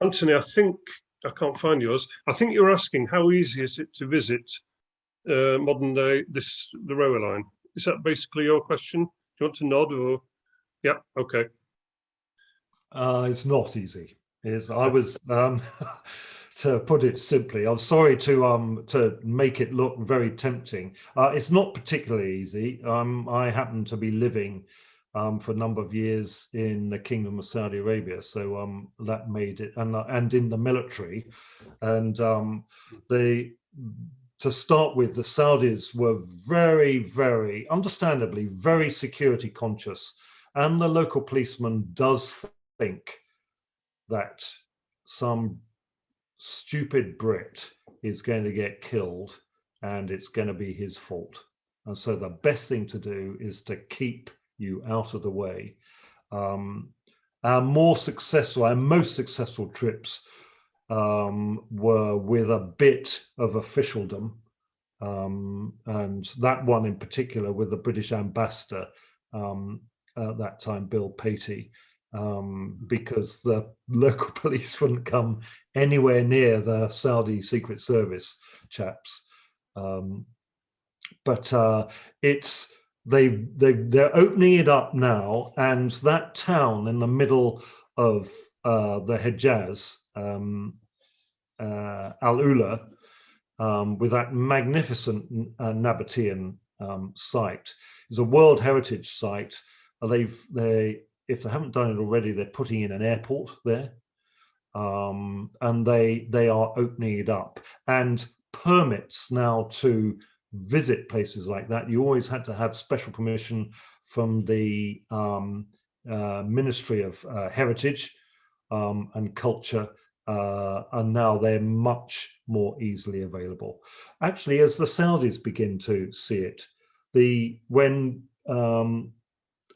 Anthony, I think I can't find yours. I think you're asking how easy is it to visit modern day the railway line? Is that basically your question? Do you want to nod or? Yeah, okay. It's not easy. I was to put it simply. I'm sorry to make it look very tempting. It's not particularly easy. I happen to be living for a number of years in the Kingdom of Saudi Arabia, so that made it, and in the military, and to start with, the Saudis were very, very, understandably, very security conscious, and the local policeman does think that some stupid Brit is going to get killed and it's going to be his fault. And so the best thing to do is to keep you out of the way. Our most successful trips were with a bit of officialdom, and that one in particular with the British ambassador at that time, Bill Patey, because the local police wouldn't come anywhere near the Saudi Secret Service chaps. But they're opening it up now, and that town in the middle of the Hejaz, Al-Ula, with that magnificent Nabatean site, is a World Heritage Site. If they haven't done it already, they're putting in an airport there, and they are opening it up. And permits now to visit places like that, you always had to have special permission from the Ministry of Heritage and Culture, and now they're much more easily available. Actually, as the Saudis begin to see it, when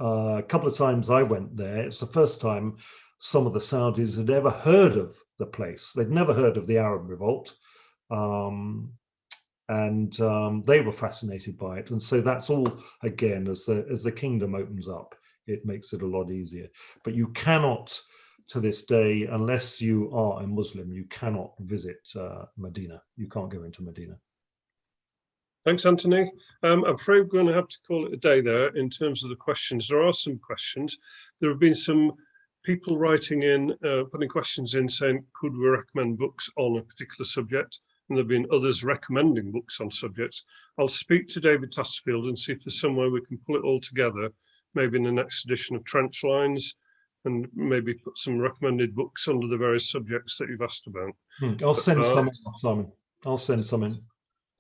a couple of times I went there, it's the first time some of the Saudis had ever heard of the place. They'd never heard of the Arab Revolt, and they were fascinated by it. And so that's all, again, as the kingdom opens up, it makes it a lot easier. But you cannot, to this day, unless you are a Muslim, you cannot visit Medina. You can't go into Medina. Thanks, Anthony. I'm afraid we're going to have to call it a day there in terms of the questions. There are some questions. There have been some people writing in, putting questions in saying, could we recommend books on a particular subject? And there have been others recommending books on subjects. I'll speak to David Tasfield and see if there's some way we can pull it all together, maybe in the next edition of Trench Lines, and maybe put some recommended books under the various subjects that you've asked about. I'll send some in, Simon. I'll send some in.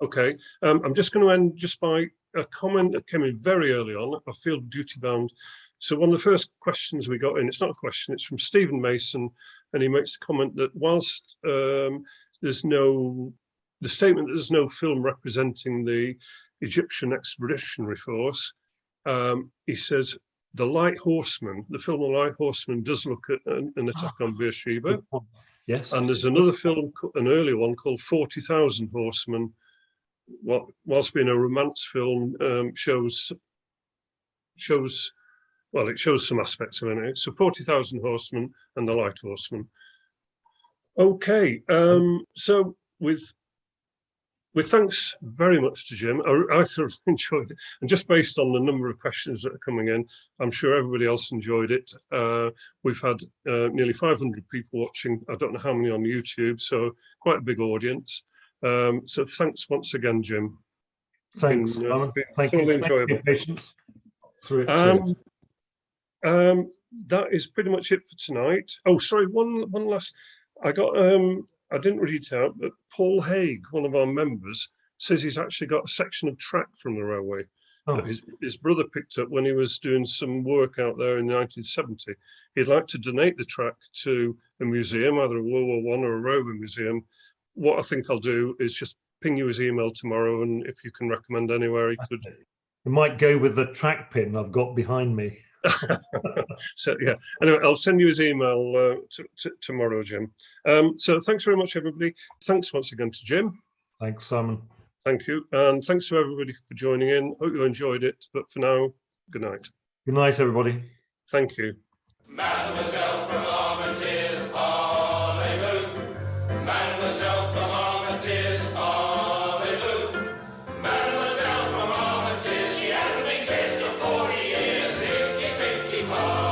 Okay, I'm just going to end just by a comment that came in very early on. I feel duty bound. So one of the first questions we got in, it's not a question, it's from Stephen Mason, and he makes the comment that whilst the statement that there's no film representing the Egyptian Expeditionary Force, he says, The Light Horseman, the film The Light Horseman, does look at an attack on Beersheba. Yes. And there's another film, an earlier one called 40,000 Horsemen. What, whilst being a romance film, shows well, it shows some aspects of it. So 40,000 Horsemen and The Light Horseman. Okay, so with thanks very much to Jim, I thoroughly enjoyed it. And just based on the number of questions that are coming in, I'm sure everybody else enjoyed it. We've had nearly 500 people watching. I don't know how many on YouTube, so quite a big audience. So thanks once again, Jim. Thanks, Simon. Thank you. Enjoyable. Thanks for your patience through it too. That is pretty much it for tonight. Oh, sorry, one last. I got I didn't read it out, but Paul Haig, one of our members, says he's actually got a section of track from the railway that his brother picked up when he was doing some work out there in 1970. He'd like to donate the track to a museum, either a World War I or a railway museum. What I think I'll do is just ping you his email tomorrow, and if you can recommend anywhere he could. You might go with the track pin I've got behind me. So yeah, anyway, I'll send you his email tomorrow, Jim. So thanks very much, everybody. Thanks once again to Jim. Thanks, Simon. Thank you, and thanks to everybody for joining in. Hope you enjoyed it, but for now, good night. Good night, everybody. Thank you. Mademoiselle from Armentières, parlez-vous. Mademoiselle from Armentières, parlez-vous. Mademoiselle from Armentières, she hasn't been kissed for 40 years. Hickey, picky, parlez-vous.